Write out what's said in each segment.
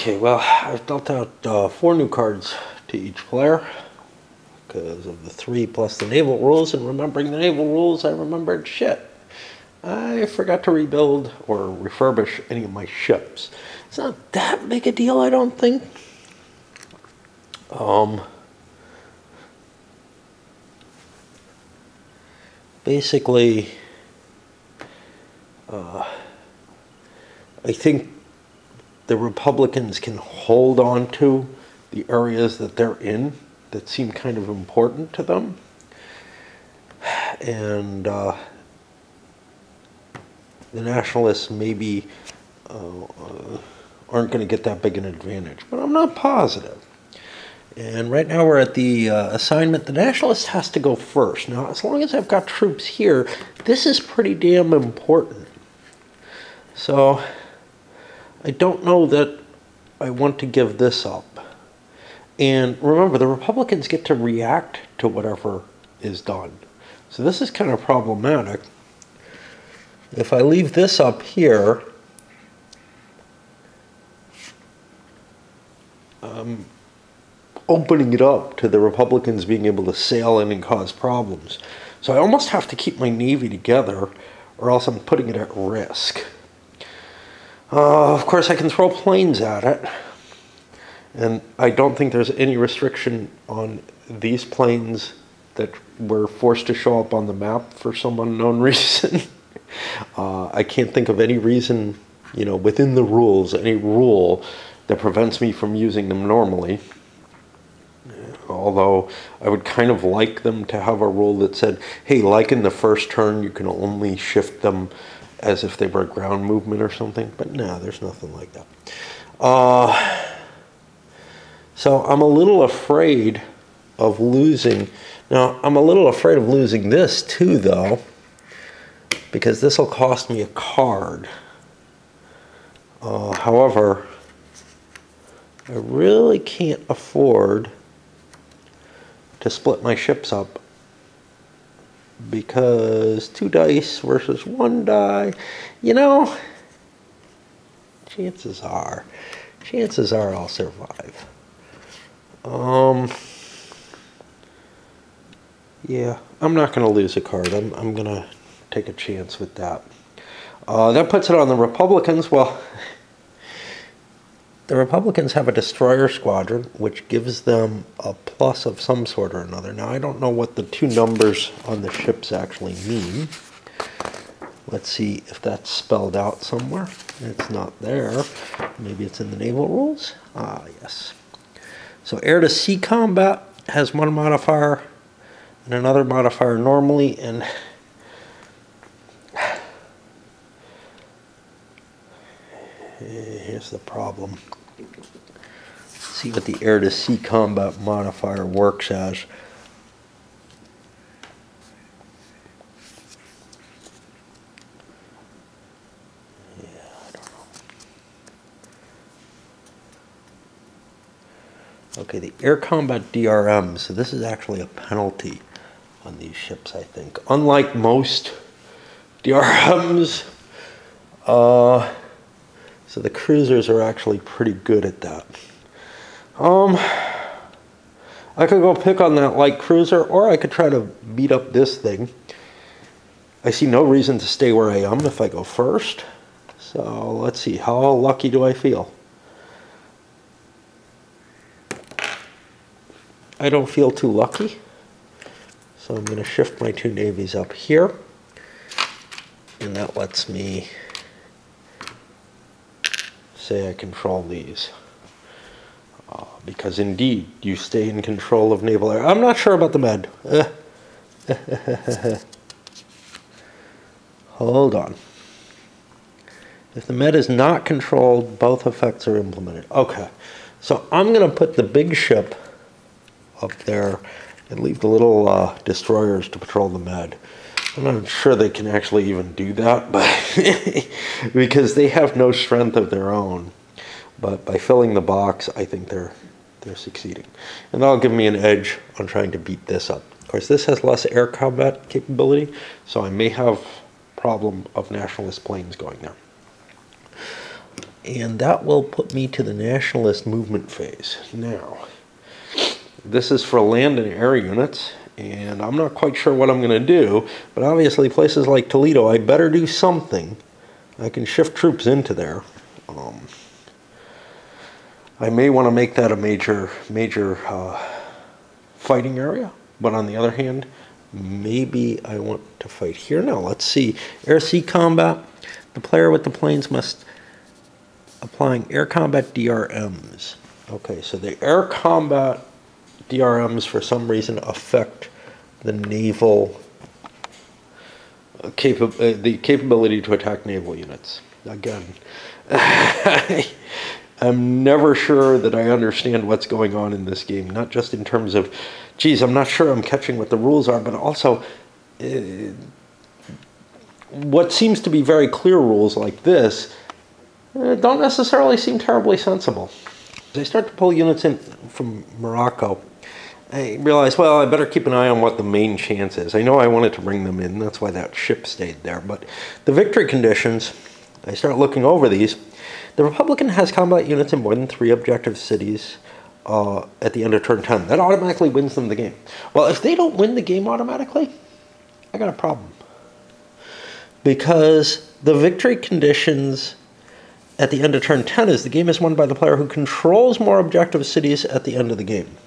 Okay, well, I've dealt out 4 new cards to each player because of the 3 plus the naval rules, and remembering the naval rules, I remembered shit. I forgot to rebuild or refurbish any of my ships. It's not that big a deal, I don't think. Basically, I think the Republicans can hold on to the areas that they're in that seem kind of important to them. And the nationalists maybe aren't going to get that big an advantage, but I'm not positive. And right now we're at the assignment. The nationalist has to go first. Now, as long as I've got troops here, this is pretty damn important. So I don't know that I want to give this up. And remember, the Republicans get to react to whatever is done. So this is kind of problematic. If I leave this up here, I'm opening it up to the Republicans being able to sail in and cause problems. So I almost have to keep my Navy together, or else I'm putting it at risk. Of course, I can throw planes at it, and I don't think there's any restriction on these planes that were forced to show up on the map for some unknown reason. I can't think of any reason, you know, within the rules, any rule that prevents me from using them normally. Although I would kind of like them to have a rule that said, hey, like in the first turn, you can only shift them as if they were ground movement or something. But no, there's nothing like that. So I'm a little afraid of losing. Now, I'm a little afraid of losing this too, though, because this will cost me a card. However, I really can't afford to split my ships up, because 2 dice versus 1 die, you know, chances are I'll survive. Yeah, I'm not going to lose a card. I'm going to take a chance with that. That puts it on the Republicans. Well, the Republicans have a destroyer squadron, which gives them a plus of some sort or another. Now, I don't know what the 2 numbers on the ships actually mean. Let's see if that's spelled out somewhere. It's not there. Maybe it's in the naval rules. Ah, yes. So air-to-sea combat has 1 modifier and another modifier normally, and here's the problem. See what the air-to-sea combat modifier works as. Yeah, I don't know. Okay, the air combat DRM, so this is actually a penalty on these ships, I think. Unlike most DRMs, so the cruisers are actually pretty good at that. I could go pick on that light cruiser, or I could try to beat up this thing. I see no reason to stay where I am if I go first. So let's see, how lucky do I feel? I don't feel too lucky. So I'm going to shift my 2 navies up here, and that lets me say I control these. Because indeed, you stay in control of naval air. I'm not sure about the med. Hold on. If the med is not controlled, both effects are implemented. Okay, so I'm going to put the big ship up there and leave the little destroyers to patrol the med. I'm not sure they can actually even do that, but because they have no strength of their own. But by filling the box, I think they're succeeding. And that'll give me an edge on trying to beat this up. Of course, this has less air combat capability, so I may have a problem of nationalist planes going there. And that will put me to the nationalist movement phase. Now, this is for land and air units, and I'm not quite sure what I'm going to do, but obviously places like Toledo, I better do something. I can shift troops into there. I may want to make that a major fighting area, but on the other hand, maybe I want to fight here. Now, let's see. Air-sea combat. The player with the planes must applying air combat DRMs. Okay, so the air combat DRMs for some reason affect the naval the capability to attack naval units. Again, I'm never sure that I understand what's going on in this game, not just in terms of, geez, I'm not sure I'm catching what the rules are, but also what seems to be very clear rules like this don't necessarily seem terribly sensible. As I start to pull units in from Morocco, I realize, well, I better keep an eye on what the main chance is. I know I wanted to bring them in, that's why that ship stayed there, but the victory conditions, I start looking over these. The Republican has combat units in more than 3 objective cities at the end of turn 10. That automatically wins them the game. Well, if they don't win the game automatically, I got a problem. Because the victory conditions at the end of turn 10 is the game is won by the player who controls more objective cities at the end of the game.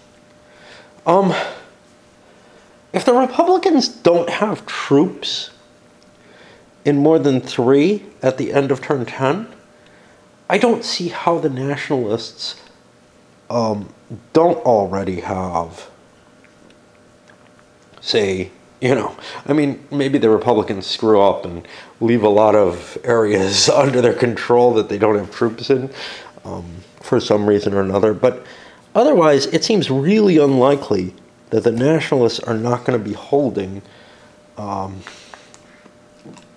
If the Republicans don't have troops in more than 3 at the end of turn 10, I don't see how the nationalists don't already have, say, I mean, maybe the Republicans screw up and leave a lot of areas under their control that they don't have troops in for some reason or another. But otherwise, it seems really unlikely that the nationalists are not going to be holding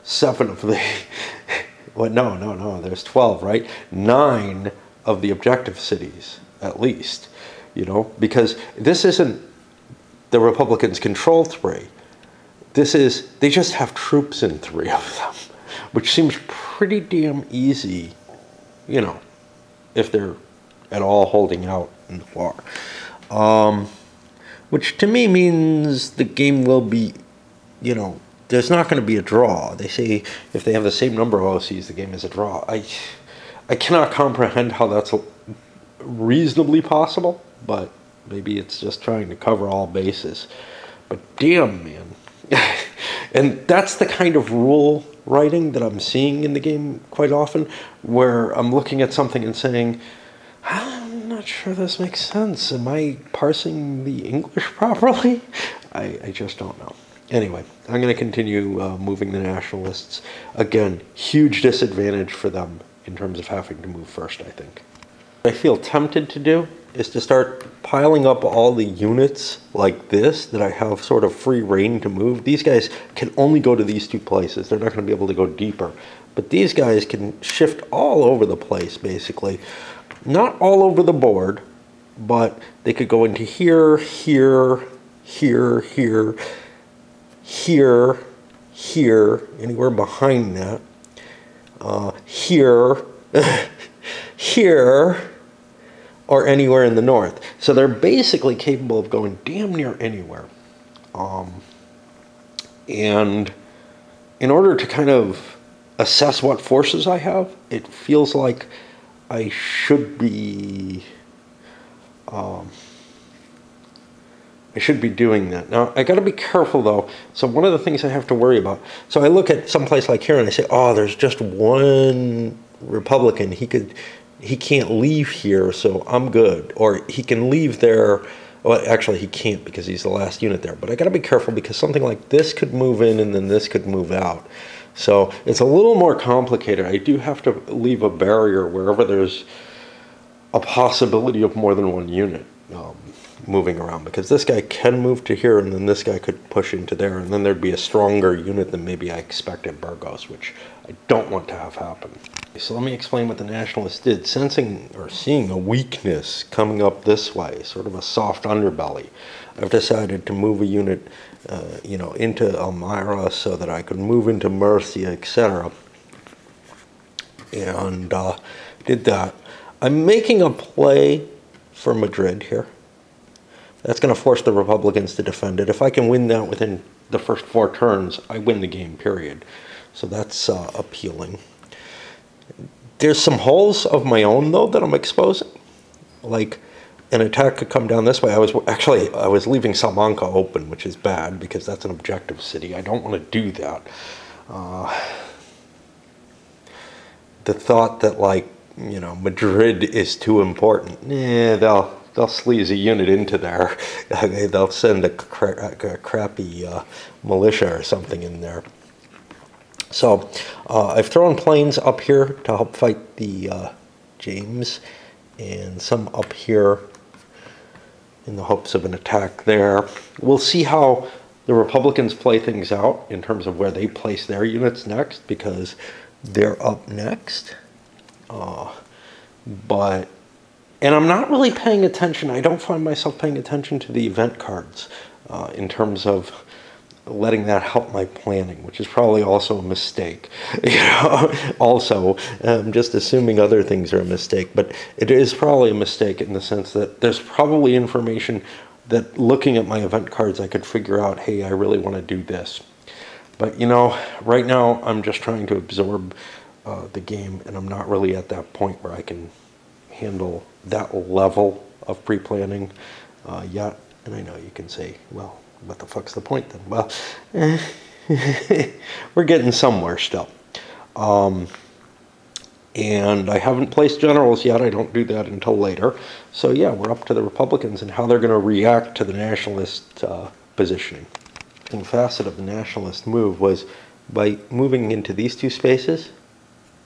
7 of the... well, no, there's 12, right? 9 of the objective cities, at least. Because this isn't the Republicans control 3. This is, they just have troops in 3 of them, which seems pretty damn easy, if they're at all holding out in the war. Which to me means the game will be, there's not going to be a draw. They say if they have the same number of OCs, the game is a draw. I cannot comprehend how that's reasonably possible, but maybe it's just trying to cover all bases. But damn, man. And that's the kind of rule writing that I'm seeing in the game quite often, where I'm looking at something and saying, I'm not sure this makes sense. Am I parsing the English properly? I just don't know. Anyway, I'm going to continue moving the nationalists. Again, huge disadvantage for them in terms of having to move first, I think. What I feel tempted to do is to start piling up all the units like this that I have sort of free reign to move. These guys can only go to these 2 places. They're not going to be able to go deeper. But these guys can shift all over the place, basically. Not all over the board, but they could go into here, here, here, here, here, here, anywhere behind that, here, here, or anywhere in the north. So they're basically capable of going damn near anywhere. And in order to kind of assess what forces I have, it feels like I should be doing that. Now, I got to be careful, though. So one of the things I have to worry about, so I look at some place like here and I say, oh, there's just one Republican. He can't leave here, so I'm good. Or he can leave there. Well, actually, he can't because he's the last unit there. But I got to be careful because something like this could move in and then this could move out. So it's a little more complicated. I do have to leave a barrier wherever there's a possibility of more than one unit moving around, because this guy can move to here and then this guy could push into there, and then there'd be a stronger unit than maybe I expect at Burgos, which I don't want to have happen. So let me explain what the nationalists did. Sensing or seeing a weakness coming up this way, sort of a soft underbelly, I've decided to move a unit into Elmira so that I could move into Murcia, etc. And did that. I'm making a play for Madrid here. That's going to force the Republicans to defend it. If I can win that within the first 4 turns, I win the game, period. So that's appealing. There's some holes of my own, though, that I'm exposing. Like, an attack could come down this way. I was leaving Salamanca open, which is bad, because that's an objective city. I don't want to do that. The thought that, like, you know, Madrid is too important. They'll sleaze a unit into there. They'll send a crappy militia or something in there. So I've thrown planes up here to help fight the James, and some up here in the hopes of an attack there. We'll see how the Republicans play things out in terms of where they place their units next, because they're up next. And I'm not really paying attention. I don't find myself paying attention to the event cards in terms of letting that help my planning, which is probably also a mistake. You know, also, just assuming other things are a mistake, but it is probably a mistake in the sense that there's probably information that looking at my event cards, I could figure out, hey, I really want to do this. But, you know, right now I'm just trying to absorb the game, and I'm not really at that point where I can handle that level of pre-planning yet. And I know you can say, well, what the fuck's the point then? Well, we're getting somewhere still. And I haven't placed generals yet. I don't do that until later. So yeah, we're up to the Republicans and how they're going to react to the nationalist positioning. The facet of the nationalist move was by moving into these 2 spaces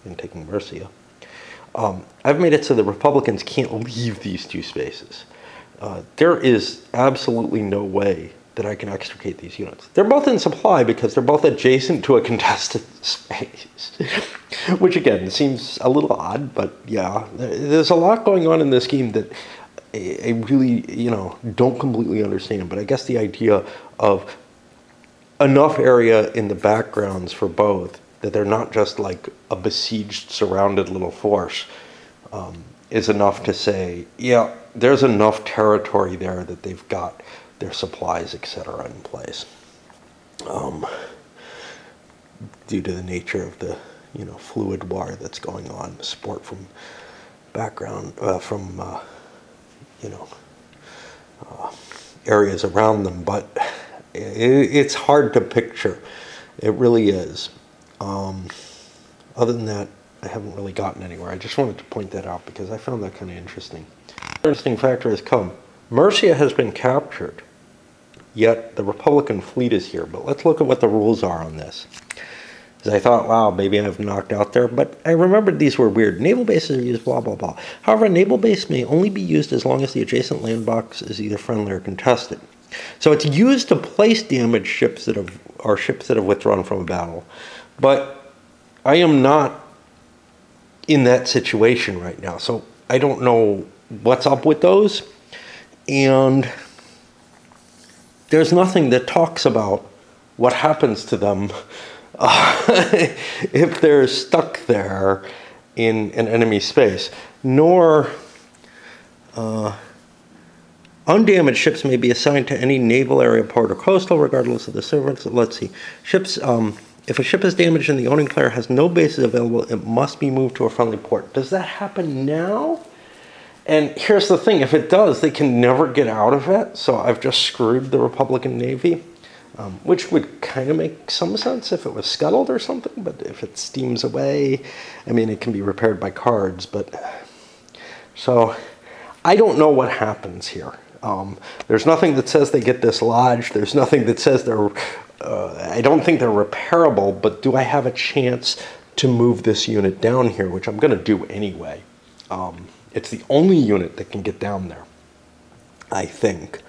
and taking Murcia. I've made it so the Republicans can't leave these 2 spaces. There is absolutely no way that I can extricate these units. They're both in supply because they're both adjacent to a contested space, which again seems a little odd, but yeah, there's a lot going on in this game that I really, you know, don't completely understand. But I guess the idea of enough area in the backgrounds for both that they're not just like a besieged, surrounded little force is enough to say, yeah, there's enough territory there that they've got their supplies, etc., in place. Due to the nature of the, you know, fluid war that's going on, support from background, you know, areas around them, but it's hard to picture. It really is. Other than that, I haven't really gotten anywhere. I just wanted to point that out because I found that kind of interesting. The interesting factor has come. Murcia has been captured, yet the Republican fleet is here. But let's look at what the rules are on this. Because I thought, wow, maybe I've knocked out there. But I remembered these were weird. Naval bases are used, blah, blah, blah. However, a naval base may only be used as long as the adjacent land box is either friendly or contested. So it's used to place damaged ships that have, or ships that have withdrawn from a battle. But I am not in that situation right now. So I don't know what's up with those. And there's nothing that talks about what happens to them if they're stuck there in an enemy space. Nor undamaged ships may be assigned to any naval area, port, or coastal, regardless of the service. Let's see. Ships, if a ship is damaged and the owning player has no bases available, it must be moved to a friendly port. Does that happen now? And here's the thing, if it does, they can never get out of it. So I've just screwed the Republican Navy, which would kind of make some sense if it was scuttled or something. But if it steams away, I mean, it can be repaired by cards. But so I don't know what happens here. There's nothing that says they get dislodged. There's nothing that says they're, I don't think they're repairable, but do I have a chance to move this unit down here, which I'm going to do anyway. It's the only unit that can get down there, I think,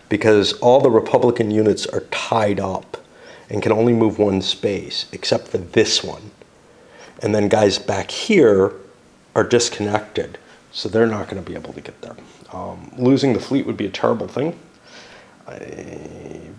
because all the Republican units are tied up and can only move one space, except for this one. And then guys back here are disconnected, so they're not going to be able to get there. Losing the fleet would be a terrible thing,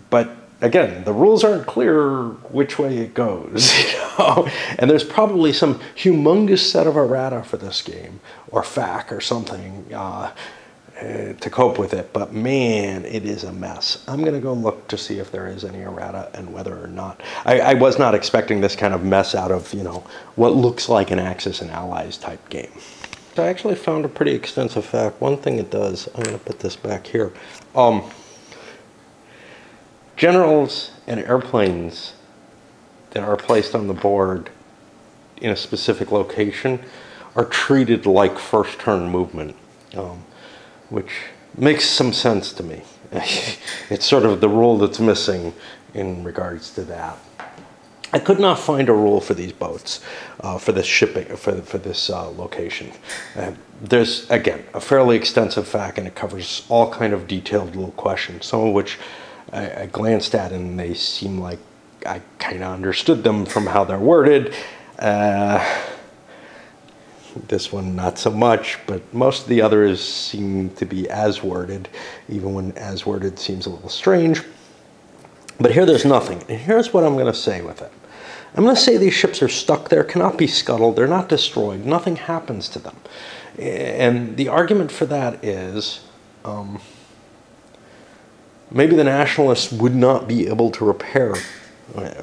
but again, the rules aren't clear which way it goes, you know? And there's probably some humongous set of errata for this game, or FAQ or something, to cope with it. But man, it is a mess. I'm going to go look to see if there is any errata and whether or not. I was not expecting this kind of mess out of, you know, what looks like an Axis and Allies type game. I actually found a pretty extensive FAQ. One thing it does, I'm going to put this back here. Generals and airplanes that are placed on the board in a specific location are treated like first turn movement, which makes some sense to me. It's sort of the rule that's missing in regards to that. I could not find a rule for these boats, for this shipping, for this location. There's, again, a fairly extensive FAQ, and it covers all kind of detailed little questions, some of which I glanced at and they seem like I kind of understood them from how they're worded. This one not so much, but most of the others seem to be as worded, even when as worded seems a little strange. But here there's nothing, and here's what I'm going to say with it. I'm going to say these ships are stuck there, cannot be scuttled, they're not destroyed, nothing happens to them. And the argument for that is, maybe the nationalists would not be able to repair,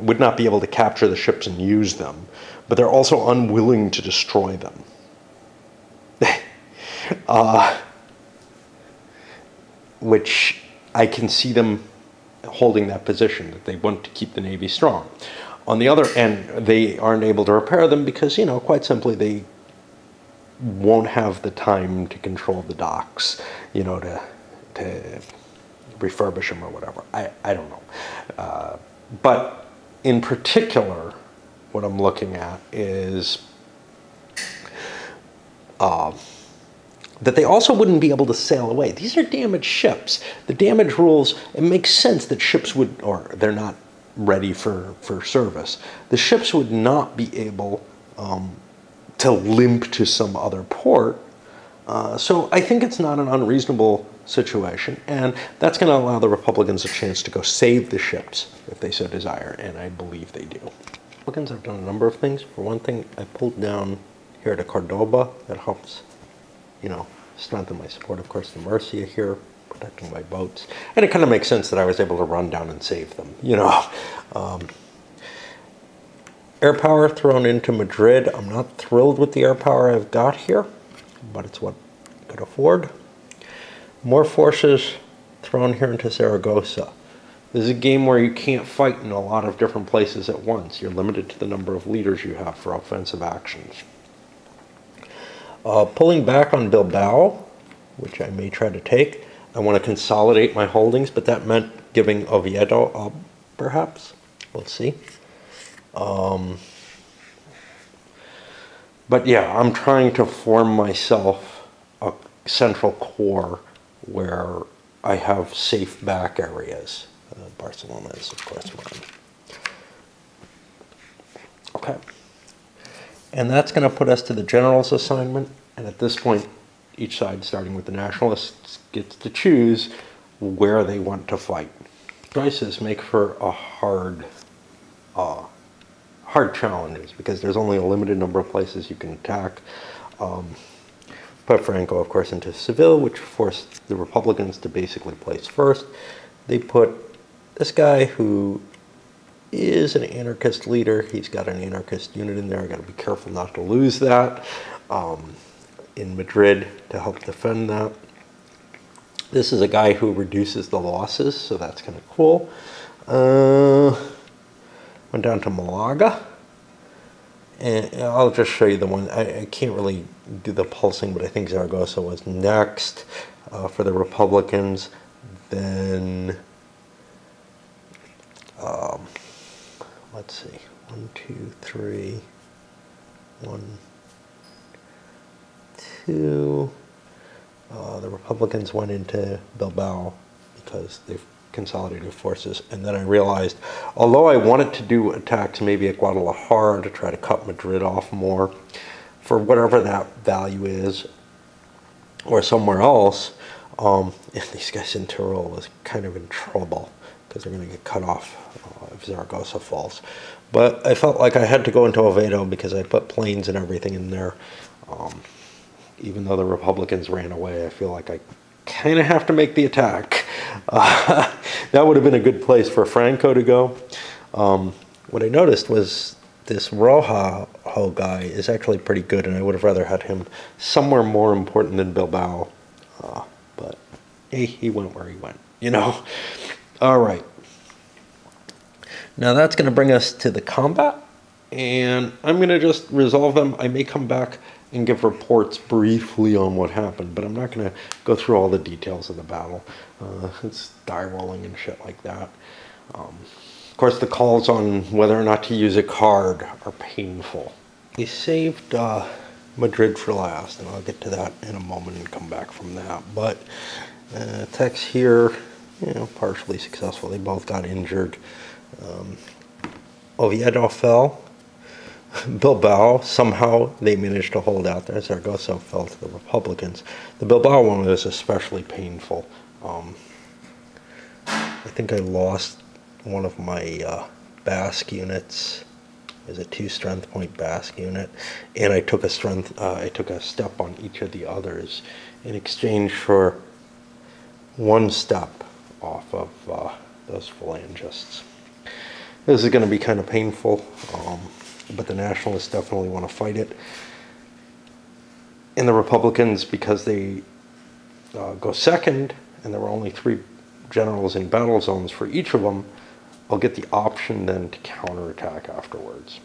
would not be able to capture the ships and use them, but they're also unwilling to destroy them. Which I can see them holding that position, that they want to keep the Navy strong. On the other end, they aren't able to repair them because, you know, quite simply, they won't have the time to control the docks, you know, to refurbish them or whatever. I don't know. But in particular, what I'm looking at is that they also wouldn't be able to sail away. These are damaged ships. The damage rules, it makes sense that ships would, or they're not ready for service. The ships would not be able to limp to some other port. So I think it's not an unreasonable situation, and that's going to allow the Republicans a chance to go save the ships if they so desire, and I believe they do. Republicans have done a number of things. For one thing, I pulled down here to Cordoba. That helps, you know, strengthen my support, of course, to Murcia here, protecting my boats. And it kind of makes sense that I was able to run down and save them, you know. Air power thrown into Madrid. I'm not thrilled with the air power I've got here, but it's what I could afford. More forces thrown here into Zaragoza. This is a game where you can't fight in a lot of different places at once. You're limited to the number of leaders you have for offensive actions. Pulling back on Bilbao, which I may try to take. I want to consolidate my holdings, but that meant giving Oviedo up, perhaps. We'll see. But yeah, I'm trying to form myself a central core where I have safe back areas. Barcelona is, of course, one. Okay. And that's going to put us to the general's assignment. And at this point, each side, starting with the nationalists, gets to choose where they want to fight. Choices make for a hard challenges because there's only a limited number of places you can attack. Put Franco, of course, into Seville, which forced the Republicans to basically place first. They put this guy who is an anarchist leader. He's got an anarchist unit in there. I got to be careful not to lose that in Madrid to help defend that. This is a guy who reduces the losses, so that's kind of cool. Went down to Malaga, and I'll just show you the one. I can't really do the pulsing, but I think Zaragoza was next for the Republicans. Then let's see, 1, 2, 3, 1, 2. The Republicans went into Bilbao because they've consolidated forces, and then I realized, although I wanted to do attacks maybe at Guadalajara to try to cut Madrid off more, for whatever that value is, or somewhere else, and these guys in Tyrol is kind of in trouble, because they're going to get cut off if Zaragoza falls. But I felt like I had to go into Oviedo because I put planes and everything in there. Even though the Republicans ran away, I feel like I kind of have to make the attack. That would have been a good place for Franco to go. What I noticed was this Rojo guy is actually pretty good, and I would have rather had him somewhere more important than Bilbao. But hey, he went where he went, you know. All right. Now that's going to bring us to the combat, and I'm going to just resolve them. I may come back and give reports briefly on what happened, but I'm not going to go through all the details of the battle. It's die rolling and shit like that. Of course, the calls on whether or not to use a card are painful. We saved Madrid for last, and I'll get to that in a moment and come back from that. But attacks here, you know, partially successful. They both got injured. Oviedo fell. Bilbao, somehow they managed to hold out there. Zaragoza fell to the Republicans. The Bilbao one was especially painful. I think I lost one of my Basque units. It was a 2 strength point Basque unit, and I took a step on each of the others in exchange for 1 step off of those phalangists. This is going to be kind of painful, but the Nationalists definitely want to fight it. And the Republicans, because they go second, and there were only 3 generals in battle zones for each of them, I'll get the option then to counterattack afterwards.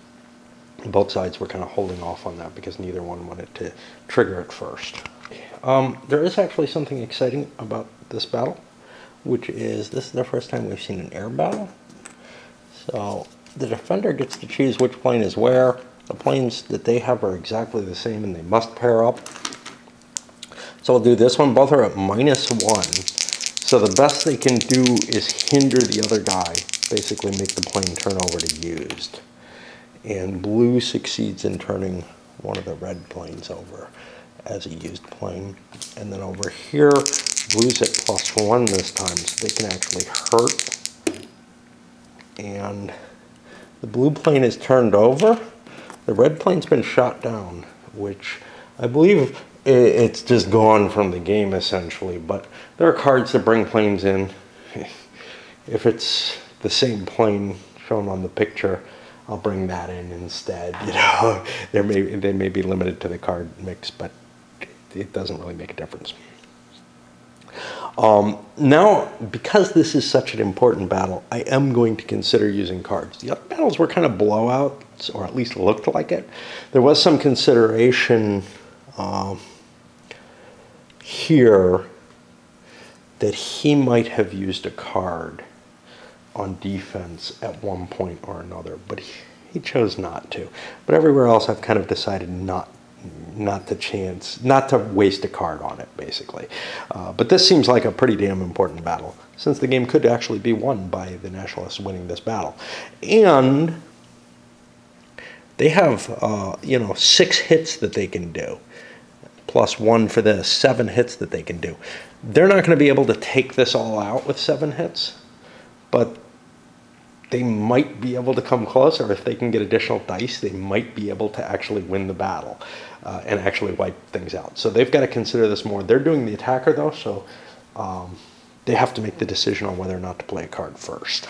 Both sides were kind of holding off on that because neither one wanted to trigger it first. There is actually something exciting about this battle, which is this is the first time we've seen an air battle. So the defender gets to choose which plane is where. The planes that they have are exactly the same, and they must pair up. So we'll do this one. Both are at -1. So the best they can do is hinder the other guy, basically make the plane turn over to used. And blue succeeds in turning one of the red planes over as a used plane. And then over here, blue's at +1 this time, so they can actually hurt. And the blue plane is turned over. The red plane's been shot down, which I believe it's just gone from the game essentially. But there are cards that bring planes in. If it's the same plane shown on the picture, I'll bring that in instead. You know, they may be limited to the card mix, but it doesn't really make a difference. Now, because this is such an important battle, I am going to consider using cards. The other battles were kind of blowouts, or at least looked like it. There was some consideration here that he might have used a card on defense at one point or another, but he chose not to. But everywhere else, I've kind of decided not to waste a card on it, basically. But this seems like a pretty damn important battle, since the game could actually be won by the Nationalists winning this battle. And they have, you know, 6 hits that they can do, +1 for this, 7 hits that they can do. They're not going to be able to take this all out with 7 hits, but they might be able to come close, or if they can get additional dice, they might be able to actually win the battle and actually wipe things out. So they've got to consider this more. They're doing the attacker, though, so they have to make the decision on whether or not to play a card first.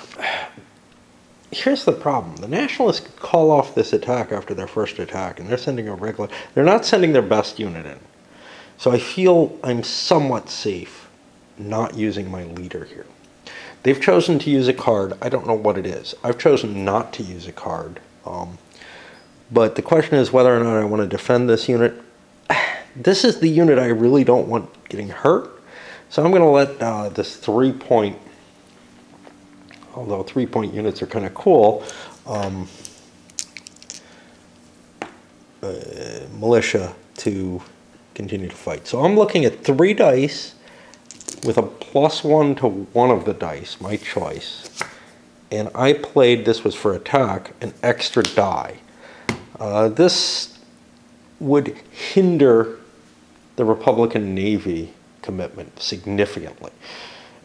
Here's the problem. The Nationalists call off this attack after their first attack, and they're sending a regular... They're not sending their best unit in. So I feel I'm somewhat safe not using my leader here. They've chosen to use a card. I don't know what it is. I've chosen not to use a card. But the question is whether or not I want to defend this unit. This is the unit I really don't want getting hurt. So I'm going to let this 3-point, although 3-point units are kind of cool, militia to continue to fight. So I'm looking at 3 dice with a +1 to one of the dice, my choice. And I played, this was for attack, an extra die. This would hinder the Republican Navy commitment significantly.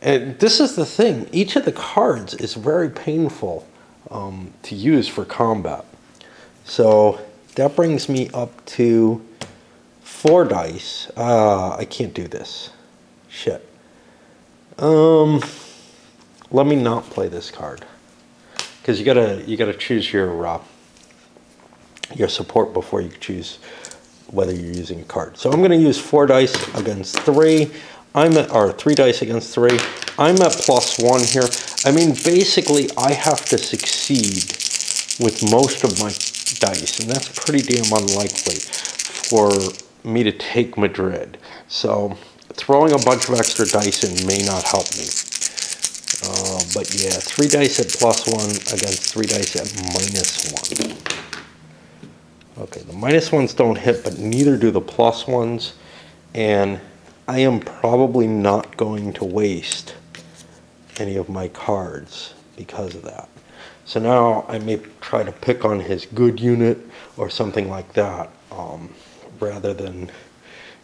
And this is the thing, each of the cards is very painful to use for combat. So that brings me up to 4 dice. I can't do this. Shit. Let me not play this card. Because you gotta choose your support before you choose whether you're using a card. So I'm gonna use 4 dice against 3. Or 3 dice against 3. I'm at +1 here. I mean, basically, I have to succeed with most of my dice, and that's pretty damn unlikely for me to take Madrid. So throwing a bunch of extra dice in may not help me. But yeah, 3 dice at +1 against 3 dice at -1. Okay, the -1s don't hit, but neither do the +1s, and I am probably not going to waste any of my cards because of that. So now I may try to pick on his good unit or something like that, rather than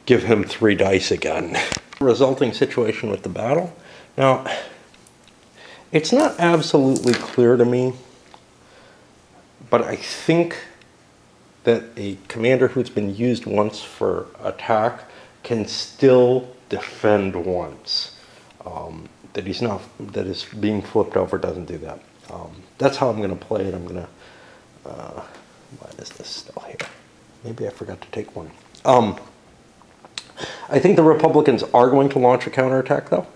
give him 3 dice again. Resulting situation with the battle. Now, it's not absolutely clear to me, but I think that a commander who's been used once for attack can still defend once. That is being flipped over doesn't do that. That's how I'm going to play it. I'm going to, why is this still here? Maybe I forgot to take one. I think the Republicans are going to launch a counterattack, though.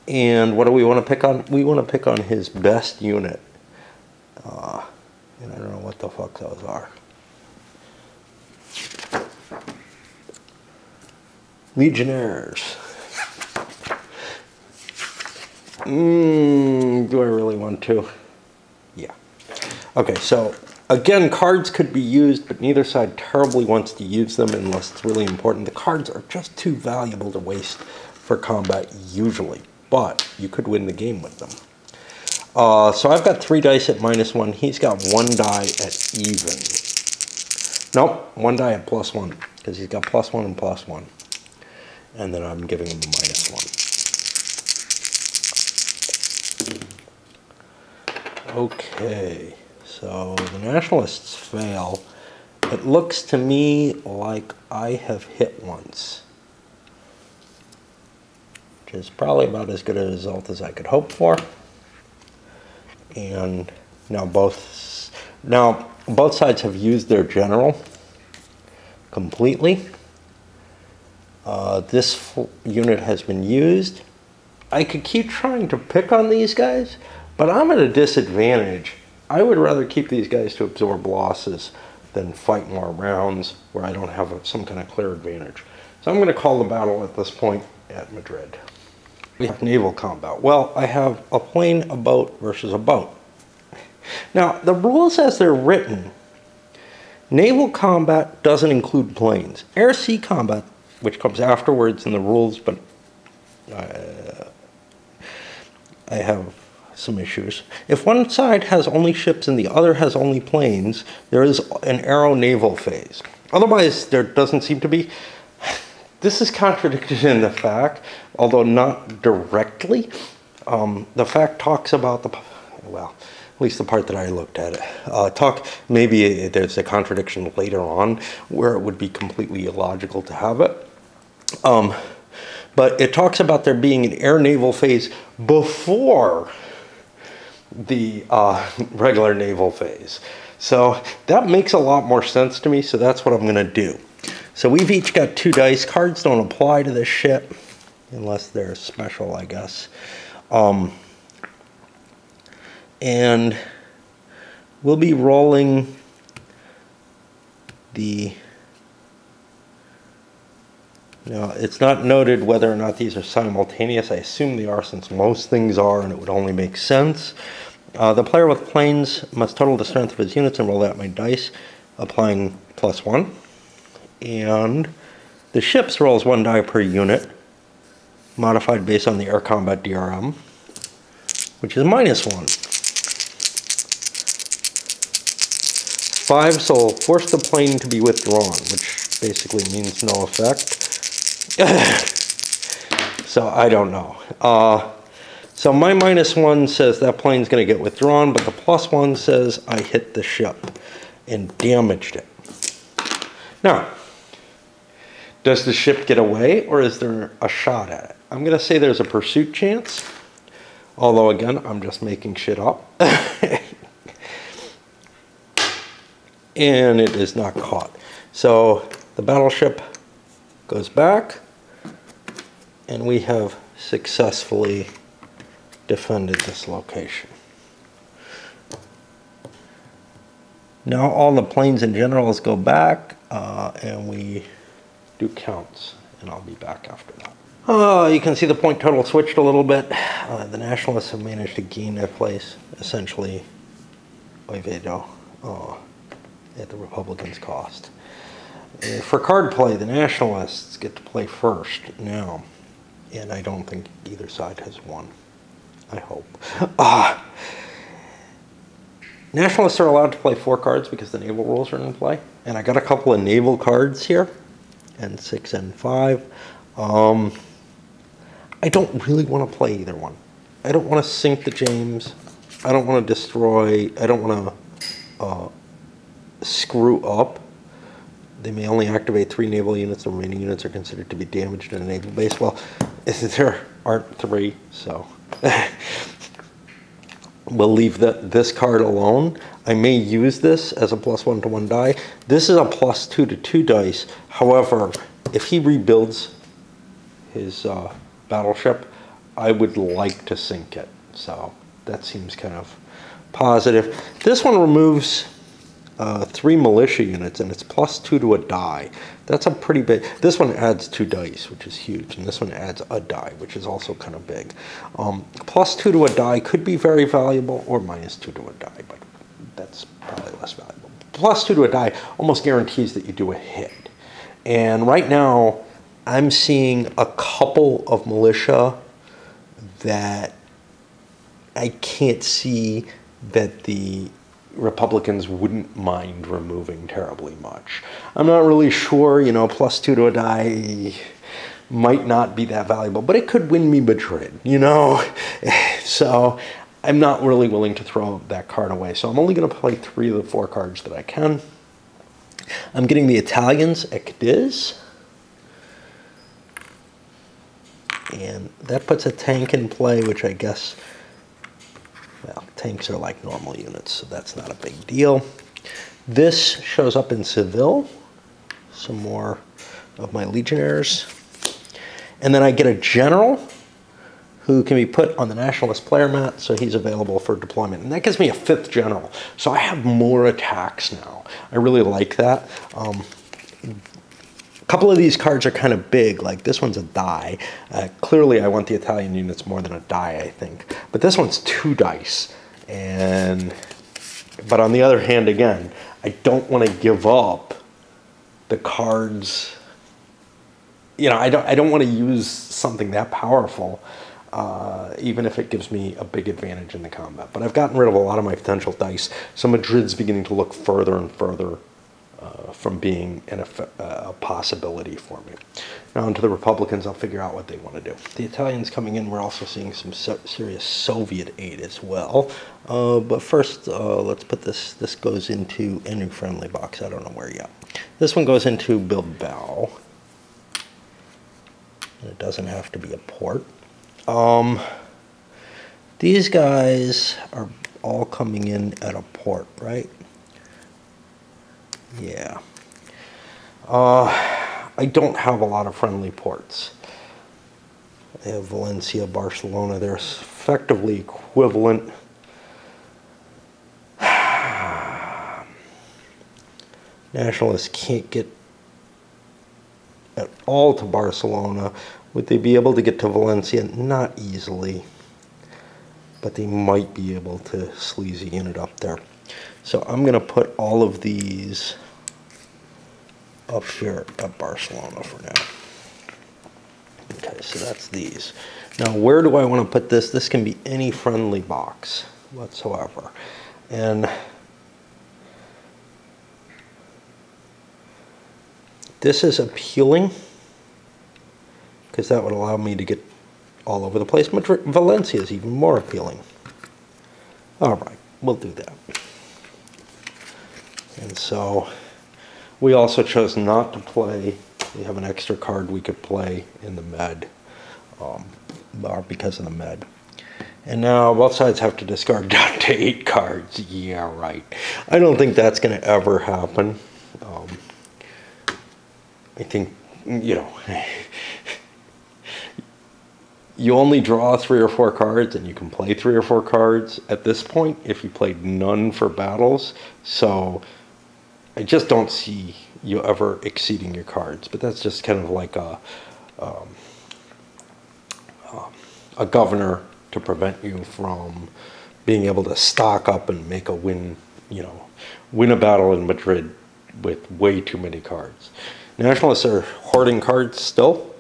And what do we want to pick on? We want to pick on his best unit. And I don't know what the fuck those are. Legionnaires. Do I really want to? Yeah. Okay, so again, cards could be used, but neither side terribly wants to use them unless it's really important. The cards are just too valuable to waste for combat usually, but you could win the game with them. So I've got 3 dice at -1. He's got 1 die at even. Nope, 1 die at +1, because he's got +1 and +1. And then I'm giving him a -1. Okay, so the nationalists fail. It looks to me like I have hit once, which is probably about as good a result as I could hope for. And now both sides have used their general completely. This unit has been used. I could keep trying to pick on these guys, but I'm at a disadvantage. I would rather keep these guys to absorb losses than fight more rounds where I don't have some kind of clear advantage. So I'm going to call the battle at this point at Madrid. We have naval combat. Well, I have a plane, a boat versus a boat. Now, the rules as they're written, naval combat doesn't include planes. Air-sea combat, which comes afterwards in the rules, but I have some issues. If one side has only ships and the other has only planes, there is an aero-naval phase. Otherwise, there doesn't seem to be. This is contradicted in the fact, although not directly. The fact talks about the, well, at least the part that I looked at it. Maybe there's a contradiction later on where it would be completely illogical to have it. But it talks about there being an air-naval phase before the regular naval phase. So that makes a lot more sense to me, so that's what I'm going to do. So we've each got 2 dice. Cards don't apply to this shit, unless they're special, I guess. And we'll be rolling the... Now, it's not noted whether or not these are simultaneous. I assume they are, since most things are, and it would only make sense. The player with planes must total the strength of his units and roll that many dice, applying +1. And the ships rolls 1 die per unit, modified based on the air combat DRM, which is -1. 5, so force the plane to be withdrawn, which basically means no effect. So I don't know. So my -1 says that plane's going to get withdrawn, but the +1 says I hit the ship and damaged it. Now, does the ship get away, or is there a shot at it? I'm going to say there's a pursuit chance, although again, I'm just making shit up. And it is not caught. So the battleship goes back, and we have successfully defended this location. Now all the planes and generals go back, and we do counts, and I'll be back after that. You can see the point total switched a little bit. The Nationalists have managed to gain their place, essentially, Oivedo, at the Republicans' cost. For card play, the Nationalists get to play first now, and I don't think either side has won. I hope. Nationalists are allowed to play 4 cards because the naval rules are in play, and I got a couple of naval cards here, N6 and 5. I don't really want to play either one. I don't want to sink the James. I don't want to destroy. I don't want to screw up. They may only activate 3 naval units. The remaining units are considered to be damaged in a naval base. Well, there aren't 3, so we'll leave this card alone. I may use this as a +1 to 1 die. This is a +2 to 2 dice. However, if he rebuilds his battleship, I would like to sink it. So that seems kind of positive. This one removes 3 militia units, and it's +2 to a die. That's a pretty big. This one adds 2 dice, which is huge, and this one adds a die, which is also kind of big. +2 to a die could be very valuable, or -2 to a die, but that's probably less valuable. +2 to a die almost guarantees that you do a hit. And right now, I'm seeing a couple of militia that I can't see that the Republicans wouldn't mind removing terribly much. I'm not really sure, you know, +2 to a die might not be that valuable, but it could win me Madrid, you know? So I'm not really willing to throw that card away. So I'm only going to play 3 of the 4 cards that I can. I'm getting the Italians at Cadiz. And that puts a tank in play, which I guess, well, tanks are like normal units, so that's not a big deal. This shows up in Seville, some more of my legionnaires. And then I get a general who can be put on the Nationalist player mat, so he's available for deployment. And that gives me a 5th general. So I have more attacks now. I really like that. A couple of these cards are kind of big, like this one's a die. Clearly I want the Italian units more than a die, I think. But this one's 2 dice. But on the other hand, again, I don't want to give up the cards. You know, I don't want to use something that powerful, even if it gives me a big advantage in the combat. But I've gotten rid of a lot of my potential dice, so Madrid's beginning to look further and further from being a possibility for me. Now onto the Republicans, I'll figure out what they want to do. The Italians coming in, we're also seeing some serious Soviet aid as well. But first, let's put this goes into a new friendly box. I don't know where yet. This one goes into Bilbao. And it doesn't have to be a port. These guys are all coming in at a port, right? Yeah. I don't have a lot of friendly ports. I have Valencia, Barcelona. They're effectively equivalent. Nationalists can't get at all to Barcelona. Would they be able to get to Valencia? Not easily. But they might be able to sleaze a unit up there. So I'm going to put all of these up here at Barcelona for now. Okay, so that's these. Now, where do I want to put this? This can be any friendly box whatsoever. And this is appealing. because that would allow me to get all over the place. Madrid, Valencia is even more appealing. All right, we'll do that. And so we also chose not to play. We have an extra card we could play in the med, because of the med. And now both sides have to discard down to 8 cards. Yeah, right. I don't think that's going to ever happen. I think, you know, you only draw 3 or 4 cards, and you can play 3 or 4 cards at this point if you played none for battles. So I just don't see you ever exceeding your cards. But that's just kind of like a governor to prevent you from being able to stock up and make a win, you know, win a battle in Madrid with way too many cards. Nationalists are hoarding cards still,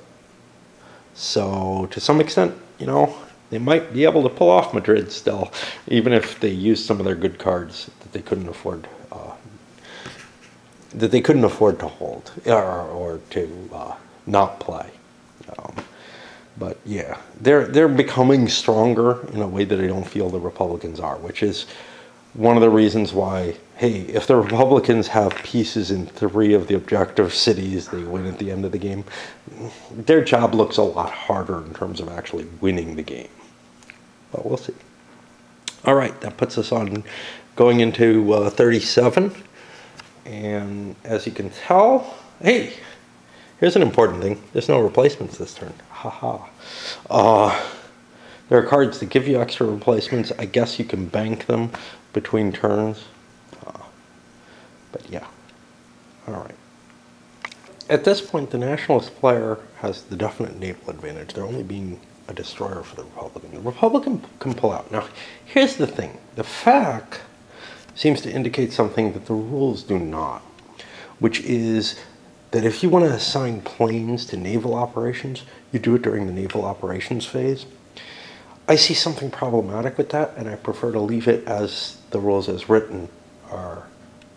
so to some extent, you know, they might be able to pull off Madrid still, even if they use some of their good cards that they couldn't afford to hold or to not play. But yeah, they're becoming stronger in a way that I don't feel the Republicans are, which is one of the reasons why, hey, if the Republicans have pieces in 3 of the objective cities, they win at the end of the game. Their job looks a lot harder in terms of actually winning the game. But we'll see. All right, that puts us on going into 37. And as you can tell, hey, here's an important thing. There's no replacements this turn. Haha. There are cards that give you extra replacements. I guess you can bank them between turns. But yeah. All right. At this point, the nationalist player has the definite naval advantage. They're only being a destroyer for the Republican. The Republican can pull out. Now, here's the thing. The fact seems to indicate something that the rules do not, which is that if you want to assign planes to naval operations, you do it during the naval operations phase. I see something problematic with that, and I prefer to leave it as the rules as written are.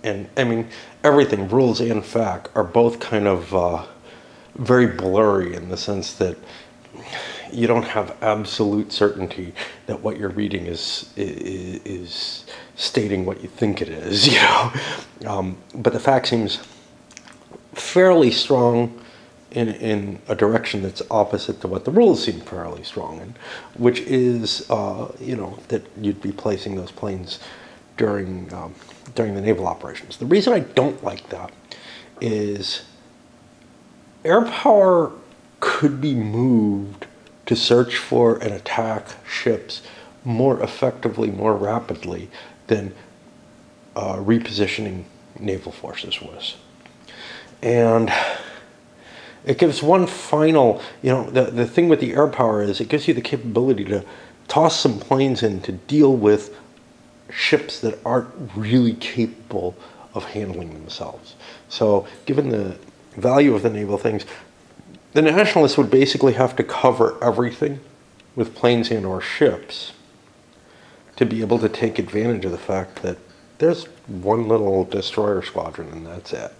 And I mean, everything, rules and fact, are both kind of very blurry in the sense that you don't have absolute certainty that what you're reading is stating what you think it is, you know. But the fact seems fairly strong in a direction that's opposite to what the rules seem fairly strong in, which is, you know, that you'd be placing those planes during the naval operations. The reason I don't like that is air power could be moved to search for and attack ships more effectively, more rapidly than repositioning naval forces was. And it gives one final, you know, the thing with the air power is it gives you the capability to toss some planes in to deal with ships that aren't really capable of handling themselves. So given the value of the naval things, the nationalists would basically have to cover everything with planes and or ships to be able to take advantage of the fact that there's one little destroyer squadron and that's it.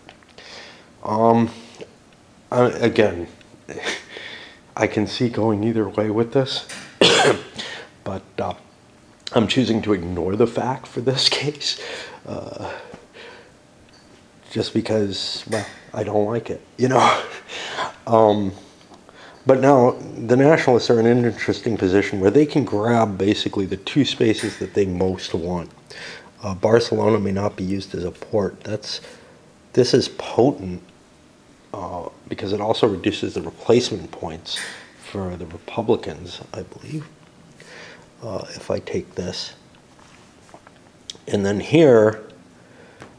Again, I can see going either way with this, but I'm choosing to ignore the fact for this case, just because, well, I don't like it, you know. But now the nationalists are in an interesting position where they can grab basically the 2 spaces that they most want. Barcelona may not be used as a port. This is potent because it also reduces the replacement points for the Republicans, I believe, if I take this. And then here,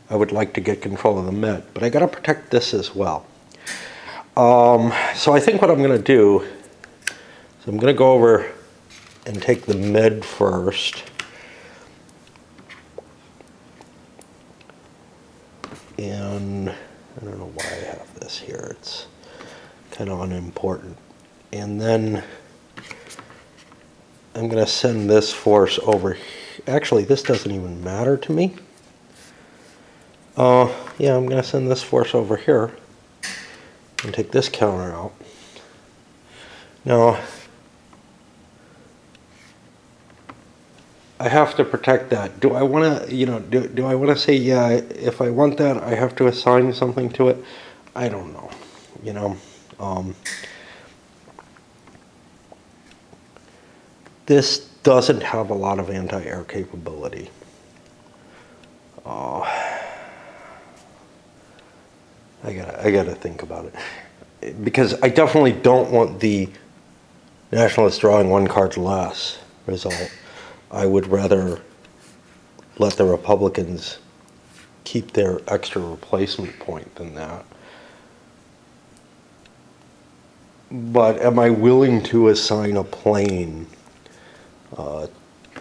I would like to get control of the Med, but I got to protect this as well. So I think what I'm going to do is I'm going to go over and take the Med first. And I don't know why I have this here. It's kind of unimportant. And then I'm going to send this force over. Actually, this doesn't even matter to me. Yeah, I'm going to send this force over here and take this counter out. Now, I have to protect that. Do I want to, do I want to say, yeah, if I want that, I have to assign something to it? I don't know, you know. This doesn't have a lot of anti-air capability. I gotta think about it, because I definitely don't want the Nationalists drawing one card less result. I would rather let the Republicans keep their extra replacement point than that. But am I willing to assign a plane?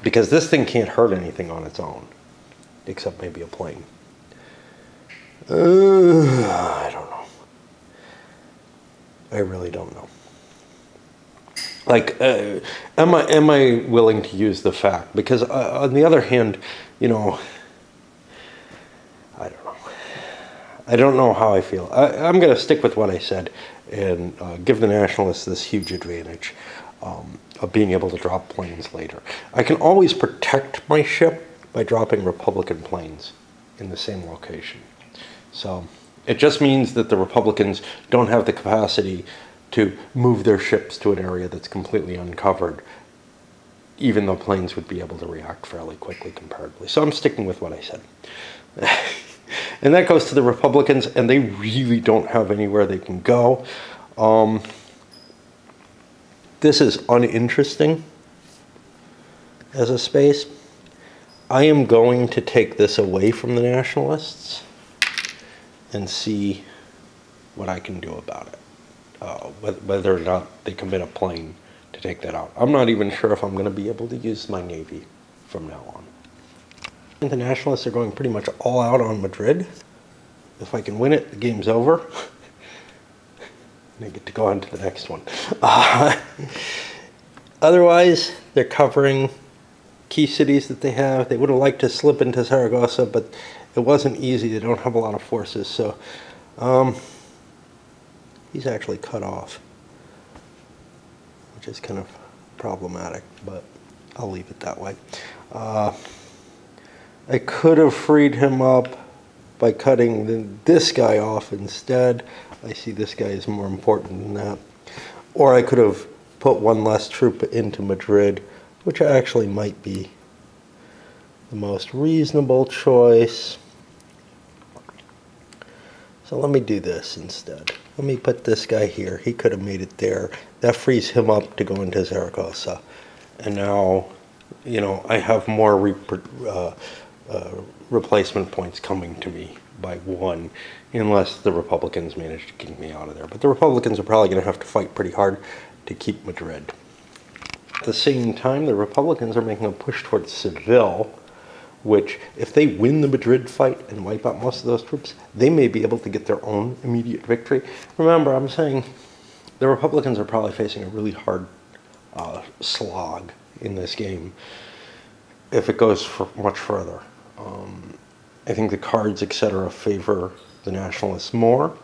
Because this thing can't hurt anything on its own, except maybe a plane. I don't know. I really don't know. Like, am I willing to use the fact? Because on the other hand, I don't know. I don't know how I feel. I'm going to stick with what I said and give the Nationalists this huge advantage of being able to drop planes later. I can always protect my ship by dropping Republican planes in the same location. So it just means that the Republicans don't have the capacity to move their ships to an area that's completely uncovered, even though planes would be able to react fairly quickly comparatively. So I'm sticking with what I said. And that goes to the Republicans, and they really don't have anywhere they can go. This is uninteresting as a space. I am going to take this away from the Nationalists and see what I can do about it. Whether or not they commit a plane to take that out. I'm not even sure if I'm going to be able to use my Navy from now on. The Nationalists are going pretty much all out on Madrid. If I can win it, the game's over. And I get to go on to the next one. Otherwise, they're covering key cities that they have. They would have liked to slip into Zaragoza, but it wasn't easy. They don't have a lot of forces, so he's actually cut off, which is kind of problematic, but I'll leave it that way. I could have freed him up by cutting this guy off instead. I see this guy is more important than that. Or I could have put one less troop into Madrid, which actually might be the most reasonable choice. So let me do this instead. Let me put this guy here. He could have made it there. That frees him up to go into Zaragoza. And now, I have more replacement points coming to me by one, unless the Republicans manage to get me out of there. But the Republicans are probably going to have to fight pretty hard to keep Madrid. At the same time, the Republicans are making a push towards Seville, which, if they win the Madrid fight and wipe out most of those troops, they may be able to get their own immediate victory. Remember, I'm saying the Republicans are probably facing a really hard slog in this game if it goes much further. I think the cards, etc., favor the Nationalists more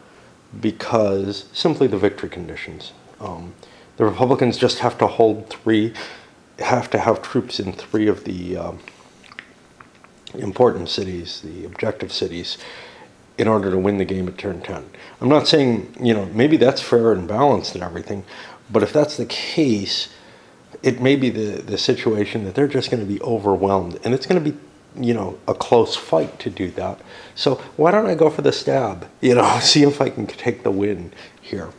because simply the victory conditions. The Republicans just have to have troops in 3 of the important cities, the objective cities, in order to win the game at turn 10. I'm not saying, maybe that's fair and balanced and everything, but if that's the case, it may be the situation that they're just going to be overwhelmed, and it's going to be, a close fight to do that. So why don't I go for the stab, see if I can take the win here.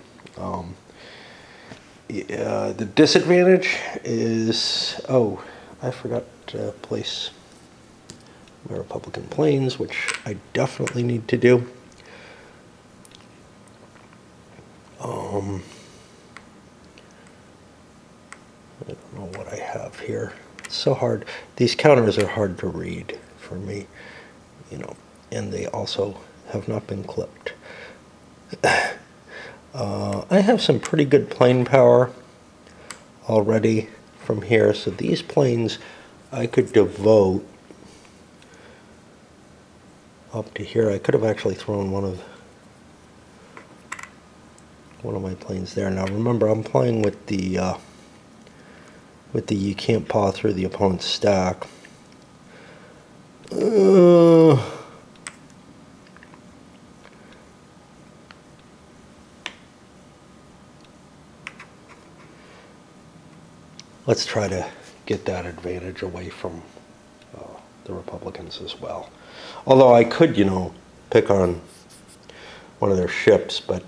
The disadvantage is, I forgot to place my Republican planes, which I definitely need to do. I don't know what I have here. It's so hard. These counters are hard to read for me, and they also have not been clipped. I have some pretty good plane power already from here, so these planes I could devote up to here. I could have actually thrown one of one of my planes there. Now remember, I'm playing with the you can't paw through the opponent's stack. Let's try to get that advantage away from the Republicans as well. Although I could, you know, pick on one of their ships, but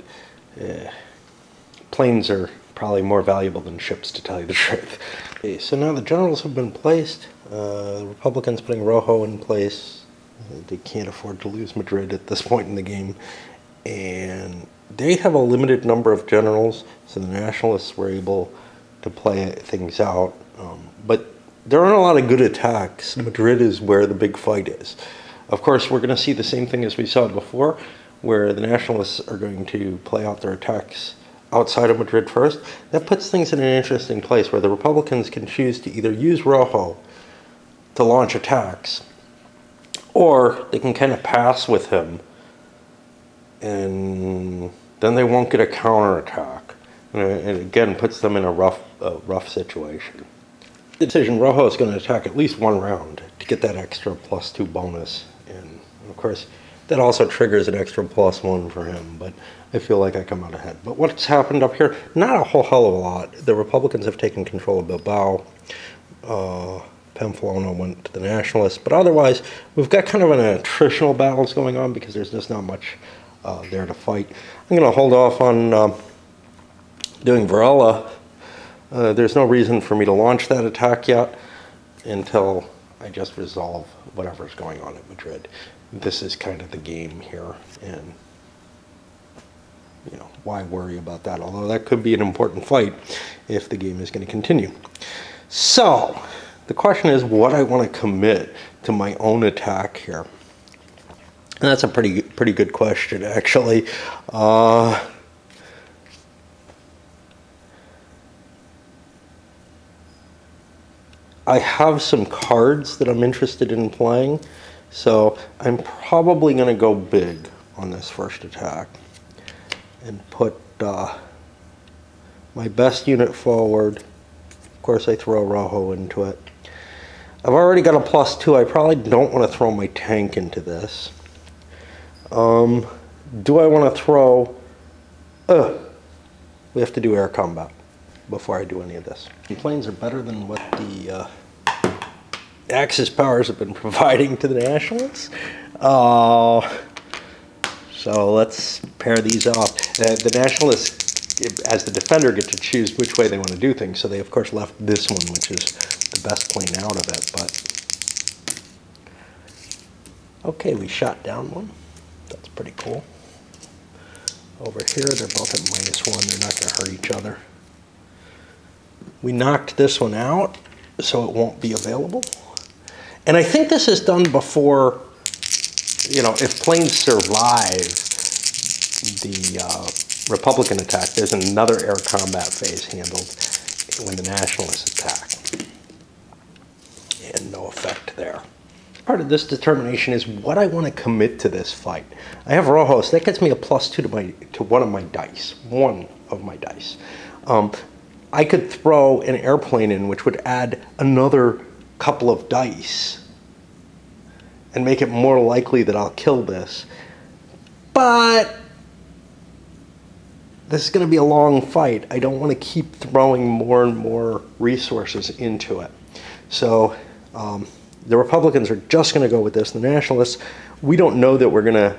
planes are probably more valuable than ships, to tell you the truth. Okay, so now the generals have been placed. The Republicans putting Rojo in place. They can't afford to lose Madrid at this point in the game. And they have a limited number of generals, so the Nationalists were able to play things out. But there aren't a lot of good attacks. Madrid is where the big fight is. Of course, we're going to see the same thing as we saw before, where the Nationalists are going to play out their attacks outside of Madrid first. That puts things in an interesting place where the Republicans can choose to either use Rojo to launch attacks, or they can kind of pass with him, and then they won't get a counterattack. And it again puts them in a rough situation. The decision, Rojo is going to attack at least one round to get that extra +2 bonus. And of course, that also triggers an extra +1 for him, but I feel like I come out ahead. But what's happened up here? Not a whole hell of a lot. The Republicans have taken control of Bilbao. Pamplona went to the Nationalists. But otherwise, we've got kind of an attritional battles going on because there's just not much there to fight. I'm going to hold off on doing Varela. There's no reason for me to launch that attack yet until I just resolve whatever's going on at Madrid. This is kind of the game here, and you know, why worry about that? Although that could be an important fight if the game is going to continue. So the question is what I want to commit to my own attack here. And that's a pretty good question, actually. I have some cards that I'm interested in playing, so I'm probably going to go big on this first attack and put my best unit forward. Of course, I throw Rojo into it. I've already got a +2. I probably don't want to throw my tank into this. Do I want to throw... we have to do air combat before I do any of this. The planes are better than what the Axis powers have been providing to the Nationalists. So let's pair these off. The Nationalists, as the defender, get to choose which way they want to do things. So they, of course, left this one, which is the best plane out of it. But okay, we shot down one. That's pretty cool. Over here, they're both at -1. They're not going to hurt each other. We knocked this one out, so it won't be available. And I think this is done before, you know, if planes survive the Republican attack, there's another air combat phase handled when the Nationalists attack. And no effect there. Part of this determination is what I want to commit to this fight. I have Rojo, so that gets me a +2 to one of my dice. One of my dice. I could throw an airplane in, which would add another couple of dice and make it more likely that I'll kill this. But this is going to be a long fight. I don't want to keep throwing more and more resources into it. So the Republicans are just going to go with this. The Nationalists, we don't know that we're going to,